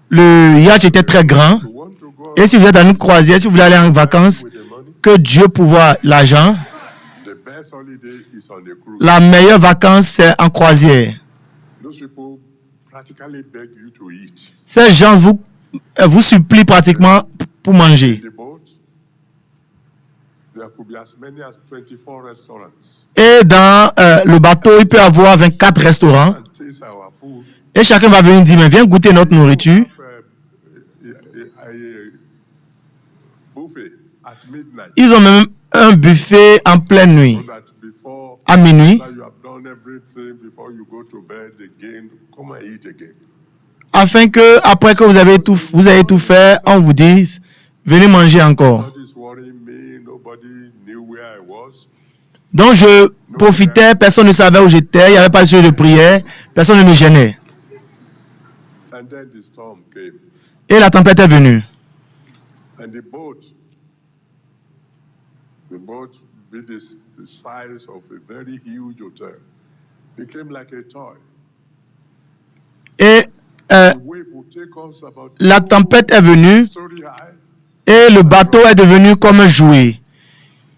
Le yacht était très grand. You want to go Et si vous êtes à une croisière, si vous voulez aller en vacances, with the money? que Dieu pourvoie l'argent, The best holiday is on a cruise. la meilleure vacance, c'est en croisière. Those people practically beg you to eat. Ces gens vous supplient pratiquement pour manger. In the boat, there could be as many as 24 restaurants. Et dans le bateau, il peut y avoir 24 restaurants. And taste our food. Et chacun va venir dire, mais viens goûter notre nourriture. A buffet at midnight. Ils ont même un buffet en pleine nuit, So that before à minuit. that you have done everything before you go to bed again, come and eat again. Afin que, après que vous avez tout fait, on vous dise, venez manger encore. Nobody's worrying me, nobody knew where I was. Donc je profitais, personne ne savait où j'étais, il n'y avait pas de sujet de prière, personne ne me gênait. And then the storm came. Et la tempête est venue. And the boat with the size of a very huge hotel, became like a toy. Et The wave would take us about la tempête est venue story high. et le bateau est devenu comme un jouet.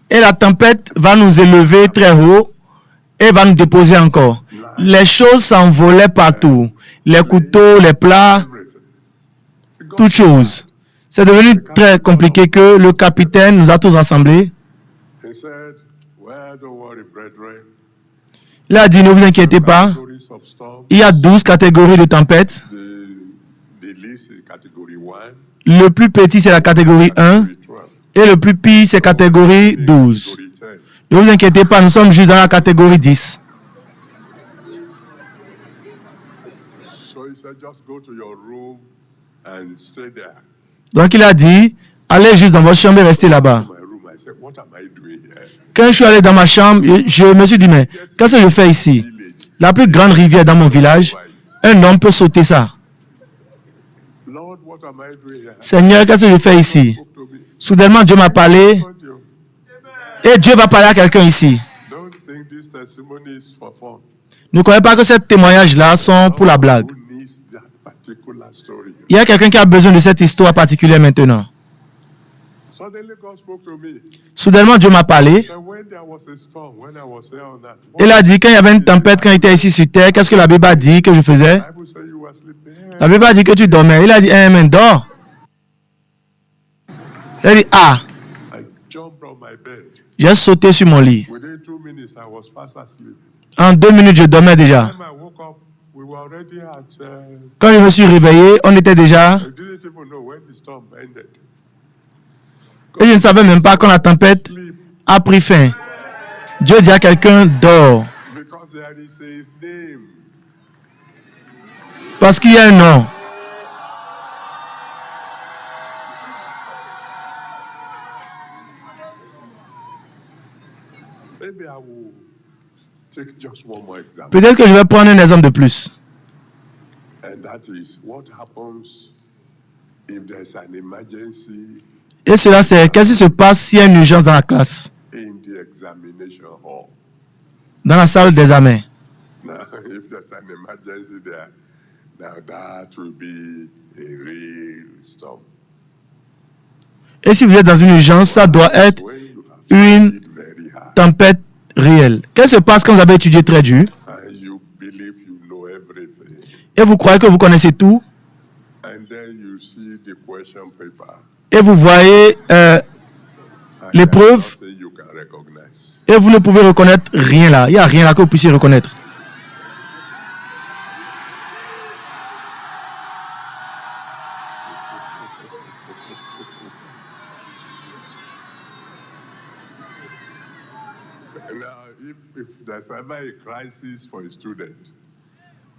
Et la tempête va nous élever très haut et va nous déposer encore. Les choses s'envolaient partout. Les couteaux, les plats, Everything. It got toutes choses. C'est devenu très compliqué que le capitaine nous a tous rassemblés. He said, well, don't worry, brethren. Il a dit, ne vous inquiétez pas. Categories of storm. Il y a 12 catégories de tempêtes. The least is category 1. Le plus petit, c'est la catégorie 1. Category 12. Et le plus pire, c'est catégorie 12. Category 10. Ne vous inquiétez pas, nous sommes juste dans la catégorie 10. So he said, just go to your room and stay there. Donc il a dit, allez juste dans votre chambre et restez là-bas. My room, I said, what am I doing here? Quand je suis allé dans ma chambre, je me suis dit, mais qu'est-ce que je fais ici? La plus grande rivière dans mon village, un homme peut sauter ça. Lord, what am I doing here? Seigneur, qu'est-ce que je fais ici? Spoke to me. Soudainement, Dieu m'a parlé Told you, et Dieu va parler à quelqu'un ici. don't think this testimony is for fun. Ne croyez pas que ces témoignages-là sont pour la blague. Who needs that particular story? Il y a quelqu'un qui a besoin de cette histoire particulière maintenant. Suddenly God spoke to me. Soudainement, Dieu m'a parlé. He said, when there was a storm, when I was here on that, Il a dit, quand il y avait une tempête, quand il était ici sur terre, qu'est-ce que la Bible a dit que je faisais? the Bible said you were sleeping. La Bible a dit que tu dormais. Il a dit, amen, dors. Il a dit, ah, I jumped from my bed. j'ai sauté sur mon lit. Within 2 minutes, I was fast asleep. En 2 minutes, je dormais déjà. When I woke up, we were already at. Quand je me suis réveillé, on était déjà, I didn't even know when the storm ended. et je ne savais même pas quand la tempête Sleep, a pris fin. Dieu dit à quelqu'un, dors. because there is a name. Parce qu'il y a un nom. Maybe I will take just one more example. Peut-être que je vais prendre un exemple de plus. And that is what happens if there's an emergency Et cela, c'est qu'est-ce qui se passe s'il y a une urgence dans la classe, in the examination hall. dans la salle d'examen. Now, if there's an emergency there, now that will be a real storm. Et si vous êtes dans une urgence, ça doit être When you have une studied very hard tempête réelle. Qu'est-ce qui se passe quand vous avez étudié très dur and you believe you know everything, et vous croyez que vous connaissez tout and then you see the question paper, et vous voyez and l'épreuve there's nothing you can recognize. et vous ne pouvez reconnaître rien là. Il n'y a rien là que vous puissiez reconnaître. Now, if there's ever a crisis for a student,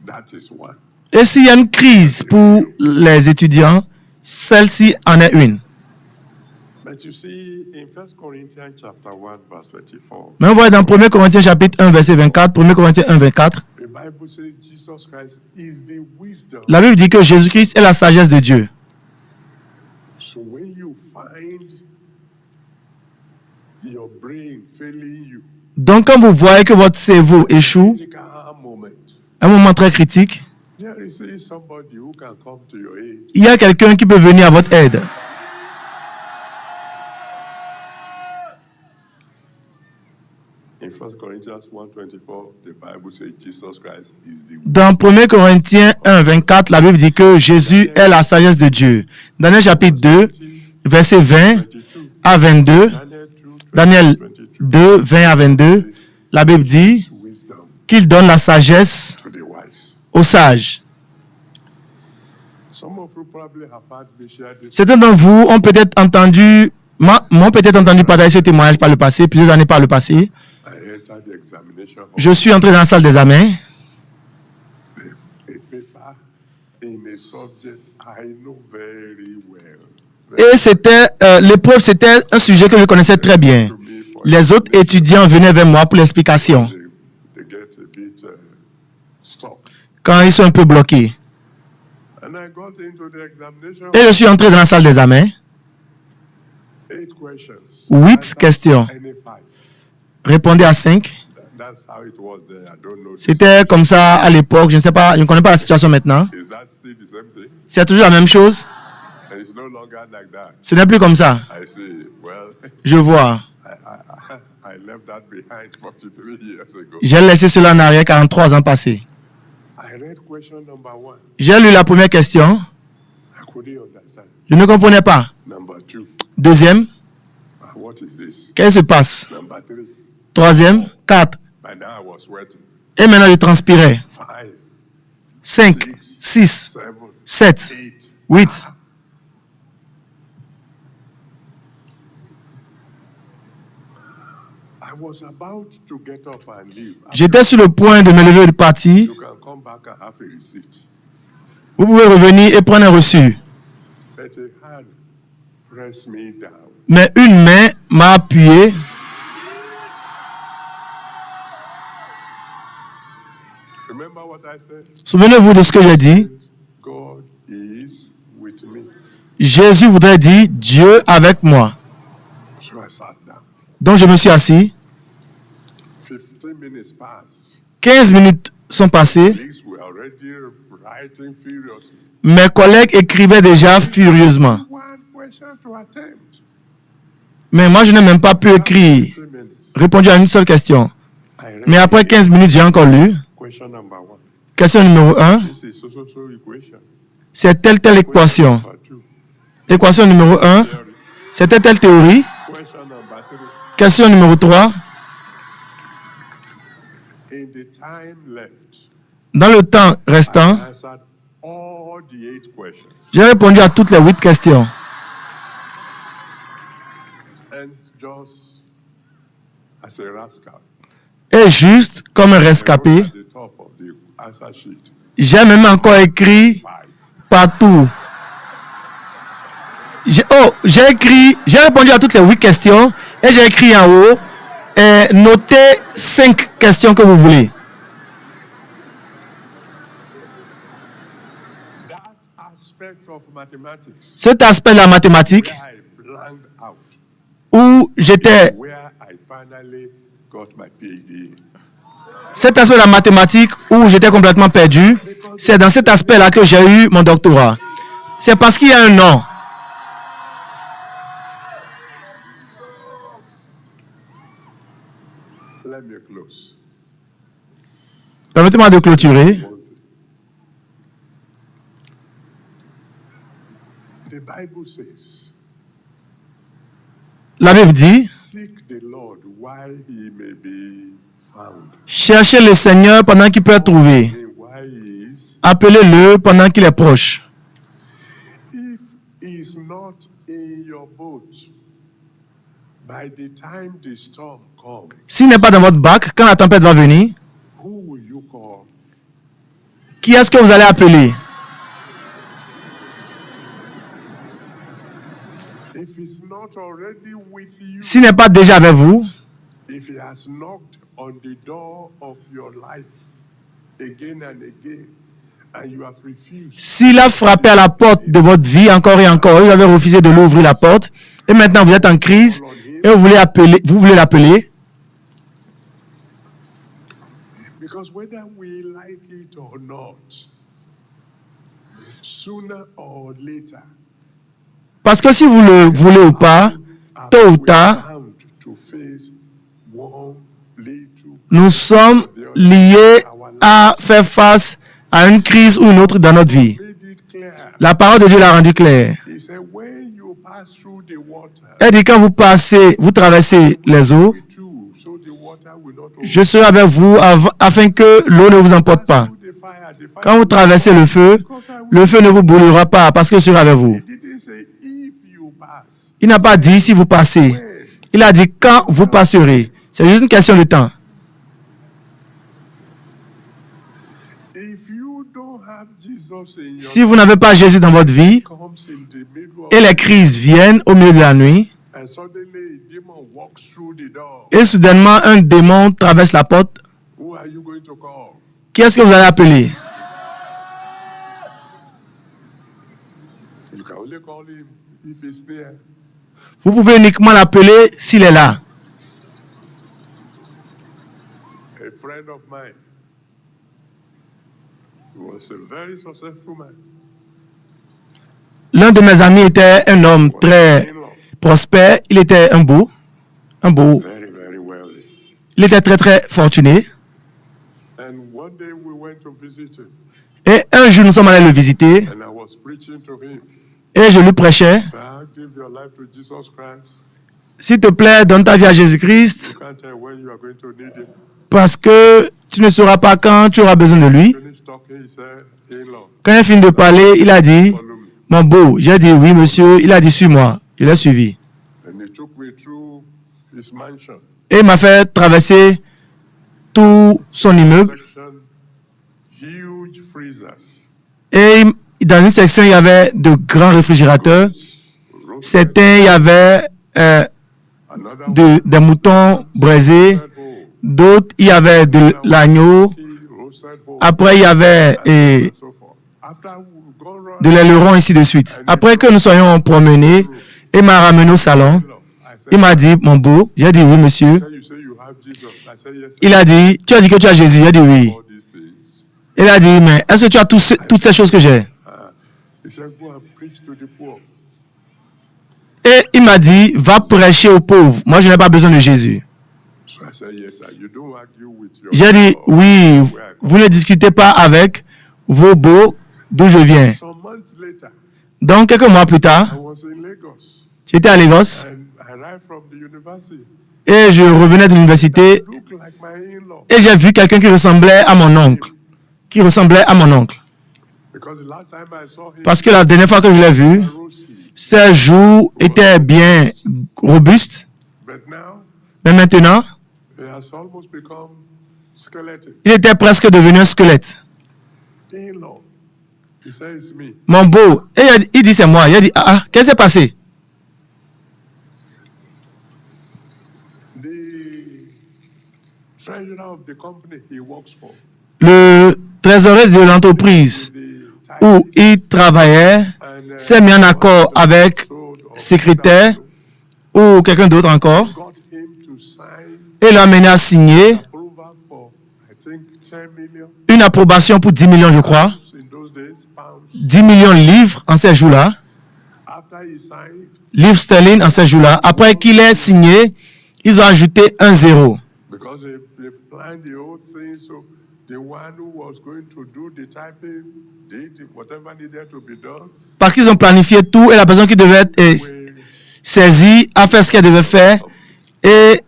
that is one. Et s'il y a une crise pour les étudiants, celle-ci en est une. But you see, in 1 Corinthians chapter 1, verse 24, Mais on voit dans 1 Corinthiens chapitre 1 verset 24, 1 Corinthiens 1 24, the Bible says Jesus Christ is the wisdom. la Bible dit que Jésus-Christ est la sagesse de Dieu. So when you find your brain failing you, Donc quand vous voyez que votre cerveau échoue, critical moment, un moment très critique, there is somebody who can come to your aid. il y a quelqu'un qui peut venir à votre aide. In 1 Corinthians 1:24, the Bible says Jesus Christ is the Dans 1 Corinthiens 1 24, la Bible dit que Jésus est la sagesse de Dieu. Daniel chapitre 2, verset 20 à 22, Daniel 2, 20 à 22, la Bible dit wisdom qu'il donne la sagesse to the wise. aux sages. Some of you probably have heard me share this. Certains d'entre vous ont peut-être entendu partager ce témoignage par le passé, plusieurs années par le passé. I entered the examination examination hall je suis entré dans la salle d'examen. a paper in a subject I know very well. Et c'était, l'épreuve, c'était un sujet que je connaissais très bien. Les autres étudiants venaient vers moi pour l'explication They get a bit stuck. quand ils sont un peu bloqués. And I got into the examination Et je suis entré dans la salle d'examen. 8 questions. 8 Answer questions. any 5. Répondez à 5. That's how it was there. I don't know. C'était comme ça à l'époque. Je ne sais pas, je ne connais pas la situation maintenant. Is that still the same thing? C'est toujours la même chose. And it's no longer like that. Ce n'est plus comme ça. I see. Well, Je vois. I left that behind 43 years ago. J'ai laissé cela en arrière 43 ans passés. I read question number 1. J'ai lu la première question. I couldn't understand. Je ne comprenais pas. Number 2. Deuxième, What is this? qu'est-ce qui se passe? Number 3. Troisième, 4. By now I was sweating. Et maintenant, je transpirais. 5, 5, 6, 7, 7, 8. 8. I was about to get up and leave. J'étais sur le point de me lever et de partir. You can come back and have a receipt. Vous pouvez revenir et prendre un reçu. But a hand pressed me down. Mais une main m'a appuyé. Remember what I said? Souvenez-vous de ce que j'ai dit. God is with me. Jésus voudrait dire Dieu avec moi. So I sat down. Donc je me suis assis. 15 minutes passed. 15 minutes sont passées. Colleagues were already writing furiously. Mes collègues écrivaient déjà furieusement. One question to attempt. Mais moi, je n'ai même pas pu écrire. 15 minutes. Répondu à une seule question. I read Mais après 15 minutes, j'ai encore lu. question number 1. Question numéro 1. This is so equation. C'est telle équation. Number 2. Équation numéro 1. Theory. C'était telle théorie. Question number 3. Question numéro 3. In the time left, Dans le temps restant, I answered all the 8 questions. j'ai répondu à toutes les 8 questions. And just as a rascal, Et juste comme un I wrote rescapé, at the top of the answer sheet, j'ai même encore écrit 5. partout. J'ai répondu à toutes les 8 questions et j'ai écrit en haut, notez 5 questions que vous voulez. That aspect of mathematics Cet aspect de la mathématique where I blanked out, où j'étais, where I finally got my PhD. cet aspect de la mathématique où j'étais complètement perdu, c'est dans cet aspect-là que j'ai eu mon doctorat. C'est parce qu'il y a un nom. Let me close. Permettez-moi de clôturer. One thing. The Bible says, La Bible dit, seek the Lord while he may be found. cherchez le Seigneur pendant qu'il peut être trouvé. And while he is, Appelez-le pendant qu'il est proche. if he is not in your boat, by the time the storm comes, S'il n'est pas dans votre bac, quand la tempête va venir, who will you call? qui est-ce que vous allez appeler? If he's not already with you, S'il n'est pas déjà avec vous, if he has knocked on the door of your life again and again, and you have refused, s'il a frappé à la porte de votre vie encore et encore, vous avez refusé de l'ouvrir la porte, et maintenant vous êtes en crise, et vous voulez l'appeler, because whether we like it or not, sooner or later, parce que si vous le voulez ou pas, tôt ou tard, bound to face one little nous sommes liés à faire face à une crise ou une autre dans notre vie. made it clear. La parole de Dieu l'a rendu clair. He said, when you pass through the water, Elle dit quand vous traversez les eaux, too, so the water will not je serai avec vous afin que l'eau ne vous emporte pas. overflow the fire. The fire Quand vous traversez le feu ne vous brûlera pas parce que je serai avec vous. He didn't say if you pass. Il n'a pas dit si vous passez. Il a dit quand vous passerez. C'est juste une question de temps. Jesus in your Si vous n'avez pas Jésus dans votre vie comes in the middle of et les crises viennent au milieu de la nuit and suddenly a demon walks through the door, et soudainement un démon traverse la porte, who are you going to call? qui est-ce que vous allez appeler? You can only call him if he's near. Vous pouvez uniquement l'appeler s'il est là. A friend of mine was a very successful man. L'un de mes amis était un homme très In-law, prospère. Il était un beau. very, very wealthy. Il était très très fortuné. And one day we went to visit him, Et un jour, nous sommes allés le visiter and I was preaching to him. et je lui prêchais. Sir, give your life to Jesus Christ. S'il te plaît, donne ta vie à Jésus-Christ You can't tell when you are going to need him. parce que tu ne sauras pas quand tu auras besoin de lui. Finish talking, he said, in-law, Quand il a fini de parler, il a dit, follow me. mon beau, j'ai dit oui monsieur, il a dit suis-moi. Je l'ai suivi. And he took me through his mansion Et il m'a fait traverser tout son immeuble. section, huge freezers. Et dans une section, il y avait de grands réfrigérateurs. Roasted, Certains, il y avait another des moutons braisés. roasted whole, D'autres, il y avait de l'agneau. tea, roasted whole, Après, il y avait and so forth. After we've gone round, de l'aileron, ainsi de suite. Après que nous soyons promenés, il m'a ramené au salon. I said, Il m'a dit, mon beau, j'ai dit oui, monsieur. you say you have Jesus. I said, yes, sir. Il a dit, tu as dit que tu as Jésus. J'ai dit oui. All these things. Il a dit, mais est-ce que tu as toutes ces choses que j'ai? He said, go and preach to the poor. Et il m'a dit, va prêcher aux pauvres. Moi, je n'ai pas besoin de Jésus. So I said, yes, sir. You don't argue with your J'ai dit, oui, vous ne discutez pas avec vos beaux d'où je viens. Some months later, Donc, quelques mois plus I tard, was in Lagos j'étais à Lagos and I arrived from the university. et je revenais de l'université Looked like my in-law. et j'ai vu quelqu'un qui ressemblait à mon oncle. Qui ressemblait à mon oncle. Because the last time I saw him, Parce que la dernière fois que je l'ai vu, rosy. ses joues étaient bien robustes. But now, Mais maintenant, he has almost become skeleton. il était presque devenu un squelette. In-law. He said, it's me. Mon beau. Et il dit, c'est moi. Il a dit, qu'est-ce qui s'est passé? The treasurer of the company he works for. Le trésorier de l'entreprise The où tithes il travaillait and, s'est mis en accord avec sold or secrétaire ou quelqu'un d'autre encore got him to sign et l'a amené à signer approval for, I think, 10 million une approbation pour 10 millions, je crois. in those days, pounds. 10 millions de livres en ces jours-là. After he signed, Livres sterling en ces jours-là. Après qu'il ait signé, ils ont ajouté un zéro. because they planned the whole thing, so the one who was going to do the typing did whatever needed to be done. Parce qu'ils ont planifié tout et la personne qui devait être We saisie a fait ce qu'elle devait faire et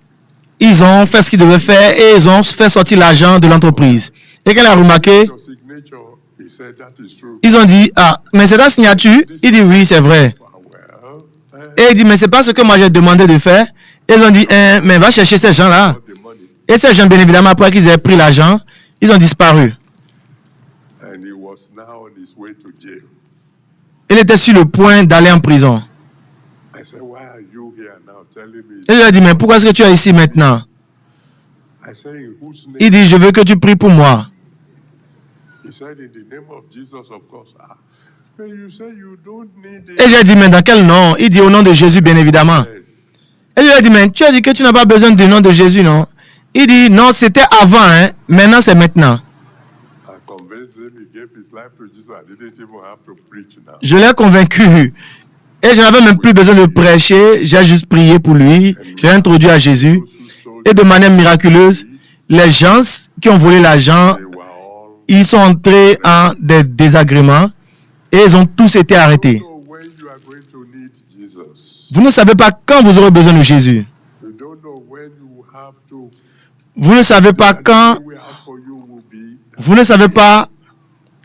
ils ont fait ce qu'ils devaient faire et ils ont fait sortir l'argent de l'entreprise. Et qu'elle a remarqué, your signature, he said that is true. ils ont dit, mais c'est ta signature? Il dit, oui, c'est vrai. Well, Et il dit, mais c'est pas ce que moi j'ai demandé de faire. Et ils ont dit, mais va chercher ces gens-là. the money. Et ces gens, bien évidemment, après qu'ils aient pris l'argent, ils ont disparu. And he was now on his way to jail. Il était sur le point d'aller en prison. I said, why are you here now telling me? Et je lui ai dit, mais pourquoi est-ce que tu es ici maintenant? I said, in whose name? Il dit, je veux que tu pries pour moi. He said, in the name of Jesus, of course. But you say you don't need it. Et j'ai dit, mais dans quel nom? Il dit, au nom de Jésus, bien évidemment. Et je lui ai dit, mais tu as dit que tu n'as pas besoin du nom de Jésus, non? Il dit, non, c'était avant, hein. Maintenant, c'est maintenant. I convinced him he gave his life to Jesus. I didn't even have to preach now. Je l'ai convaincu. Et je n'avais même plus besoin de prêcher. J'ai juste prié pour lui. Je l'ai introduit à Jésus. Et de manière miraculeuse, les gens qui ont volé l'argent, They were all. ils sont entrés en des désagréments et ils ont tous été arrêtés. So when you are going to need Jesus, Vous ne savez pas quand vous aurez besoin de Jésus. you don't know when you have to. Vous ne savez pas quand, The way out for you will be vous ne savez pas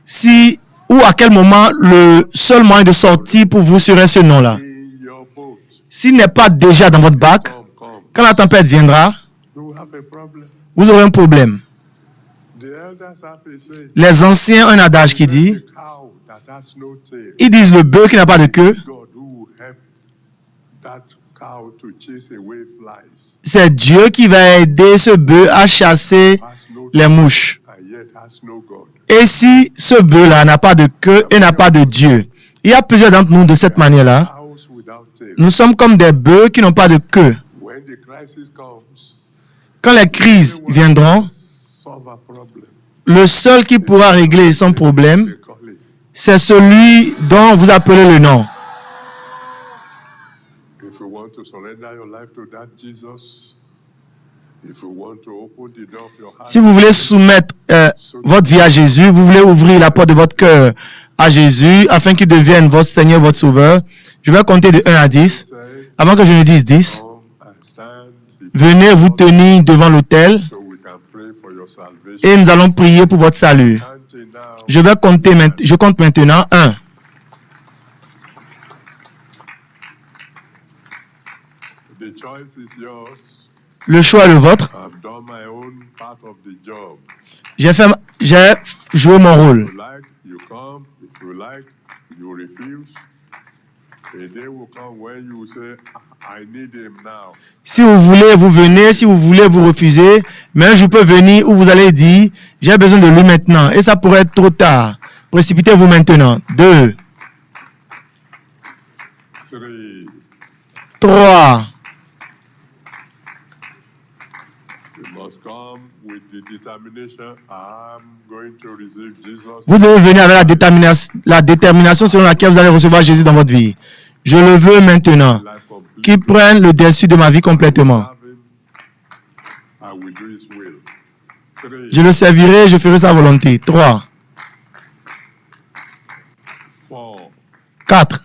si ou à quel moment le seul moyen de sortir pour vous serait ce nom-là. in your boat. S'il n'est pas déjà dans votre bac, Come. quand la tempête viendra, You will have a problem. vous aurez un problème. The elders have a say. Les anciens ont un adage qui dit, The cow that has no tail. Ils disent le bœuf qui n'a pas de queue, It's God who helped that cow to chase away flies. c'est Dieu qui va aider ce bœuf à chasser Has no les mouches. and yet has no God. Et si ce bœuf-là n'a pas de queue et n'a pas de Dieu, il y a plusieurs d'entre nous de cette manière-là. Cows without tail. Nous sommes comme des bœufs qui n'ont pas de queue. When the crisis comes, Quand les crises viendront, solve a problem. le seul qui pourra régler son problème, They call it. c'est celui dont vous appelez le nom. If you want to surrender your life to that Jesus, if you want to open the door of your heart, Si vous voulez soumettre votre vie à Jésus, vous voulez ouvrir la porte de votre cœur à Jésus afin qu'il devienne votre Seigneur, votre Sauveur, je vais compter de 1 à 10. say, Avant que je ne dise 10, come and stand before venez vous tenir devant l'autel so we can pray for your salvation. et nous allons prier pour votre salut. Counting now, Je vais compter, je compte maintenant 1. the choice is yours. Le choix est le vôtre. I've done my own part of the job. J'ai joué mon rôle. If you like, you come. If you like, you refuse. A day will come when you will say, I need him now. Si vous voulez, vous venez. Si vous voulez, vous refusez. Mais je peux venir où vous allez dire, j'ai besoin de lui maintenant. Et ça pourrait être trop tard. Précipitez-vous maintenant. 2, 3, 3. you must come with the determination, I'm going to receive Jesus. Vous devez venir avec la détermination selon laquelle vous allez recevoir Jésus dans votre vie. Je le veux maintenant. Life complete. Qu'il prenne le dessus de ma vie complètement. Serve him, I will do his will. 3, Je le servirai, je ferai sa volonté. 3, 4, 4,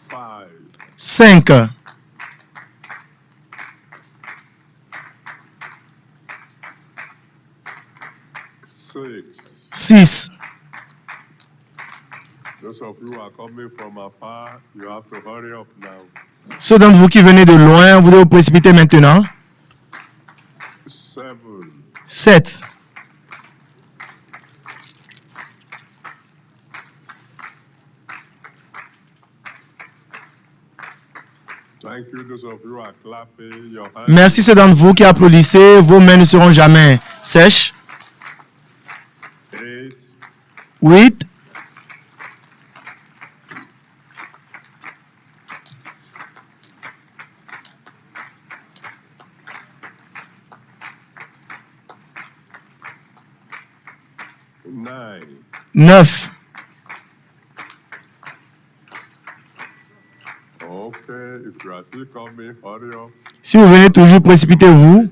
5, 5, 6. 6. Those of you who are coming from afar, you have to hurry up now. Ceux d'entre vous qui venez de loin, vous devez vous précipiter maintenant. 7, 7, thank you. Those of you who are clapping your hands. Merci ceux d'entre vous qui applaudissez. Vos mains ne seront jamais sèches. 8, 8, 9, 9. okay. If you are still coming, hurry up. Si vous venez toujours, précipitez-vous,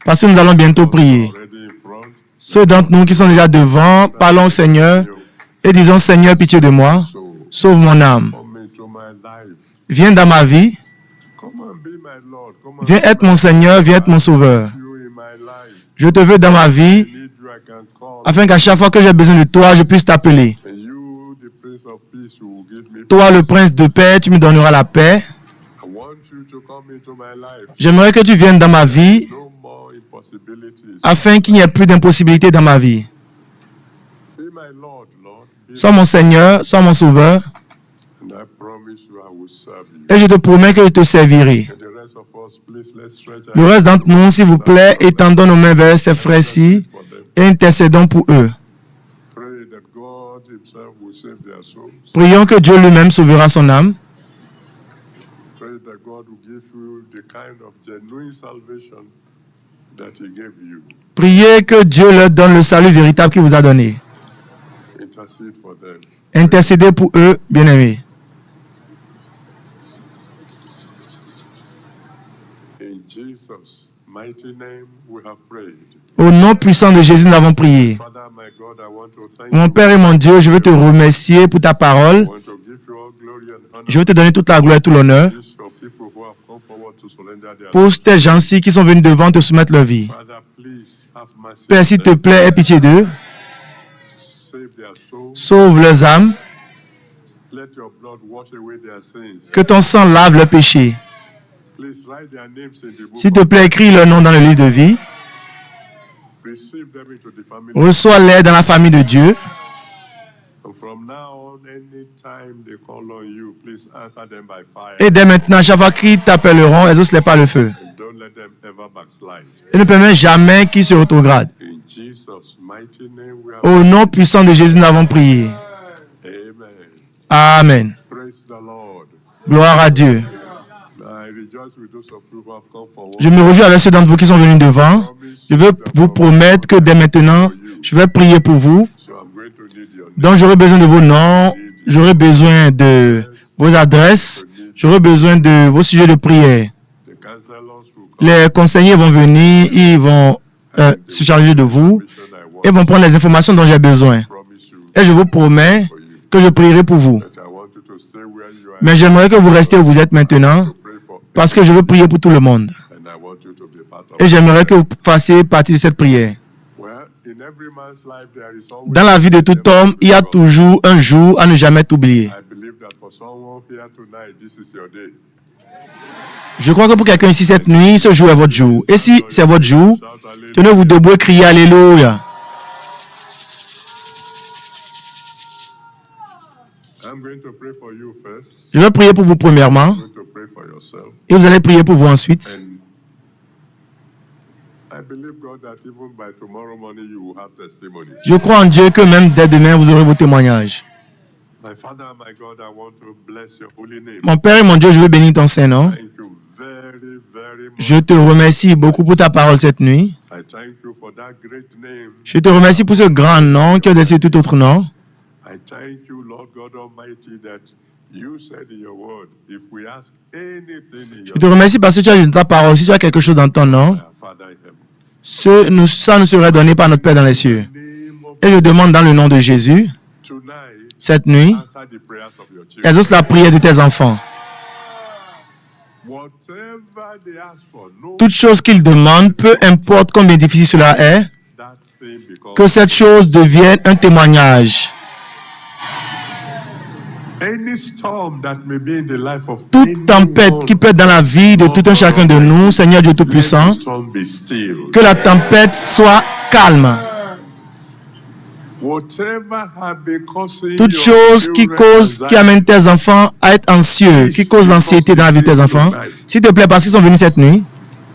parce que nous allons bientôt prier. Already in front. Ceux d'entre nous qui sont déjà devant, parlons au Seigneur et disons, Seigneur, pitié de moi, sauve mon âme. Come into my life. Viens dans ma vie, Come and be my Lord. Come and viens être mon Seigneur, viens être mon Sauveur. be you in my life. Je te veux dans ma vie, I need you, I can call. afin qu'à chaque fois que j'ai besoin de toi, je puisse t'appeler. And you, the Prince of Peace, who will give me Toi, le peace. prince de paix, tu me donneras la paix. I want you to come into my life. J'aimerais que tu viennes dans ma vie, No more impossibilities. afin qu'il n'y ait plus d'impossibilités dans ma vie. Be my Lord, Lord. Be Sois mon Seigneur, sois mon Sauveur, And I promise you I will serve you. et je te promets que je te servirai. And the rest of us, please, let's stretch Le our reste d'entre nous, s'il vous plaît, étendons nos mains vers ces frères-ci for them. et intercédons pour eux. Pray that God Himself will save their souls. Prions que Dieu lui-même sauvera son âme. Pray that God will give you the kind of genuine salvation that He gave you. Priez que Dieu leur donne le salut véritable qu'il vous a donné. Intercede for them. Intercédez pour eux, bien-aimés. In Jesus' mighty name, we have prayed. Au nom puissant de Jésus, nous avons prié. Father, my God, I want to thank Mon you. Père et mon Dieu, je veux te remercier pour ta I parole. want to give you all glory and honor. Je veux te donner toute la gloire et tout l'honneur These your people who have come forward to surrender their pour tes gens-ci qui sont venus devant te soumettre leur vie. Father, please have mercy. Père, s'il te plaît, aie pitié d'eux. Save their souls. Sauve leurs âmes. Let your blood wash away their sins. Que ton sang lave leurs péchés. Please write their names in the book S'il te of plaît, écris leur nom dans le livre de vie. Receive them into the family. Reçois-les dans la famille de Dieu. And from now on, any time they call on you, please answer them by fire. Et dès maintenant, chaque fois qu'ils t'appelleront, exauce-les par le feu. And don't let them ever backslide. Et ne permets jamais qu'ils se rétrogradent. In Jesus' mighty name we are. Au nom puissant de Jésus, nous avons prié. Amen. Amen. Praise the Lord. Gloire à Dieu. I rejoice with those of you who have come forward. Je me réjouis avec ceux d'entre vous qui sont venus devant. Je veux vous promettre que dès maintenant, je vais prier pour vous. So I'm going to need your name. Donc, j'aurai besoin de vos noms, j'aurai besoin de vos adresses, j'aurai besoin de vos sujets de prière. The counselors will come. Les conseillers vont venir, ils vont se charger de vous et vont prendre les informations dont j'ai besoin. Promise you Et je vous promets que je prierai pour vous. that I want you to stay where you are. Mais j'aimerais que vous restiez où vous êtes maintenant Pray for, parce que je veux prier pour tout le monde. and I want you to be part of. Et j'aimerais que vous fassiez partie de cette prière. Well, in every man's life there is always. Dans la vie de tout homme, il y a toujours un jour à ne jamais t'oublier. I believe that for someone here tonight, this is your day. Je crois que pour quelqu'un ici cette nuit, ce jour est votre jour. Et si c'est votre jour, Shout hallelujah. tenez-vous debout et criez Alléluia. I'm going to pray for you first. Je vais prier pour vous premièrement I'm going to pray for yourself. et vous allez prier pour vous ensuite. And I believe, God, that even by tomorrow morning you will have testimonies. Je crois en Dieu que même dès demain, vous aurez vos témoignages. My Father, my God, I want to bless your holy name. Mon Père et mon Dieu, je veux bénir ton Saint-Nom. Thank you very, very much. Je te remercie beaucoup pour ta parole cette nuit. I thank you for that great name. Je te remercie pour ce grand nom qui est au-dessus de tout autre nom. I thank you, Lord God Almighty, that you said in your word, if we ask anything in Je your te remercie parce que tu as dit dans ta parole, si tu as quelque chose dans ton nom, our Father in heaven. ça nous serait donné par notre Père dans les cieux. Name of Et je demande dans le nom de Jésus, tonight, cette nuit, answer the prayers of your children. exauce la prière de tes enfants. Whatever they ask for, no Toute chose qu'ils demandent, peu importe combien difficile cela est, that thing becomes que cette chose devienne un témoignage. any storm that may be in the life of Toute tempête qui peut être dans la vie de tout un chacun de nous, Seigneur Dieu Tout-Puissant, let the storm be still. que la tempête soit calme. Whatever have been causing Toute your chose qui children amène tes enfants à être anxieux, qui cause l'anxiété dans la vie de tes enfants, s'il te plaît, parce qu'ils sont venus cette nuit,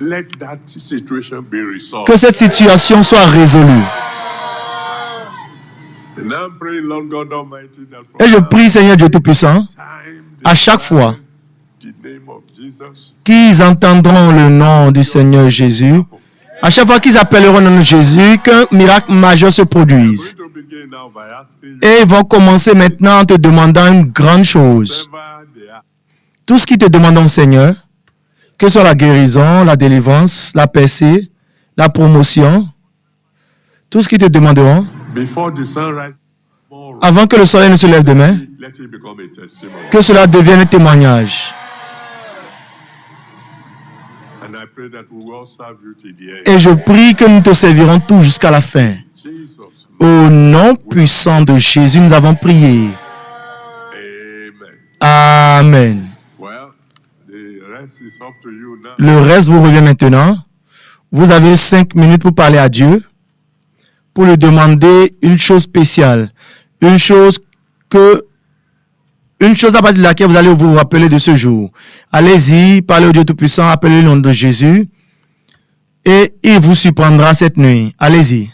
let that situation be resolved. que cette situation soit résolue. And I'm praying, Lord God Almighty, that from Et je now prie, Seigneur Dieu Tout-Puissant, time à chaque fois the name of Jesus, qu'ils entendront le nom du Seigneur Jésus, à chaque fois qu'ils appelleront le nom de Jésus, qu'un miracle majeur se produise. going to begin now by asking you Et ils vont commencer maintenant en te demandant une grande chose. whatever they are. Tout ce qu'ils te demandent, Seigneur, que ce soit la guérison, la délivrance, la percée, la promotion, tout ce qu'ils te demanderont, Before the sunrise tomorrow, avant que le soleil ne se lève demain, let it become a testimony. que cela devienne un témoignage. And I pray that we will all serve you till the end. Et je prie que nous te servirons tout jusqu'à la fin. Jesus. Au nom puissant de Jésus, nous avons prié. Amen. Amen. Well, the rest is up to you now. Le reste vous revient maintenant. Vous avez 5 minutes pour parler à Dieu, pour lui demander une chose spéciale, une chose à partir de laquelle vous allez vous rappeler de ce jour. Allez-y, parlez au Dieu Tout-Puissant, appelez le nom de Jésus et il vous surprendra cette nuit. Allez-y.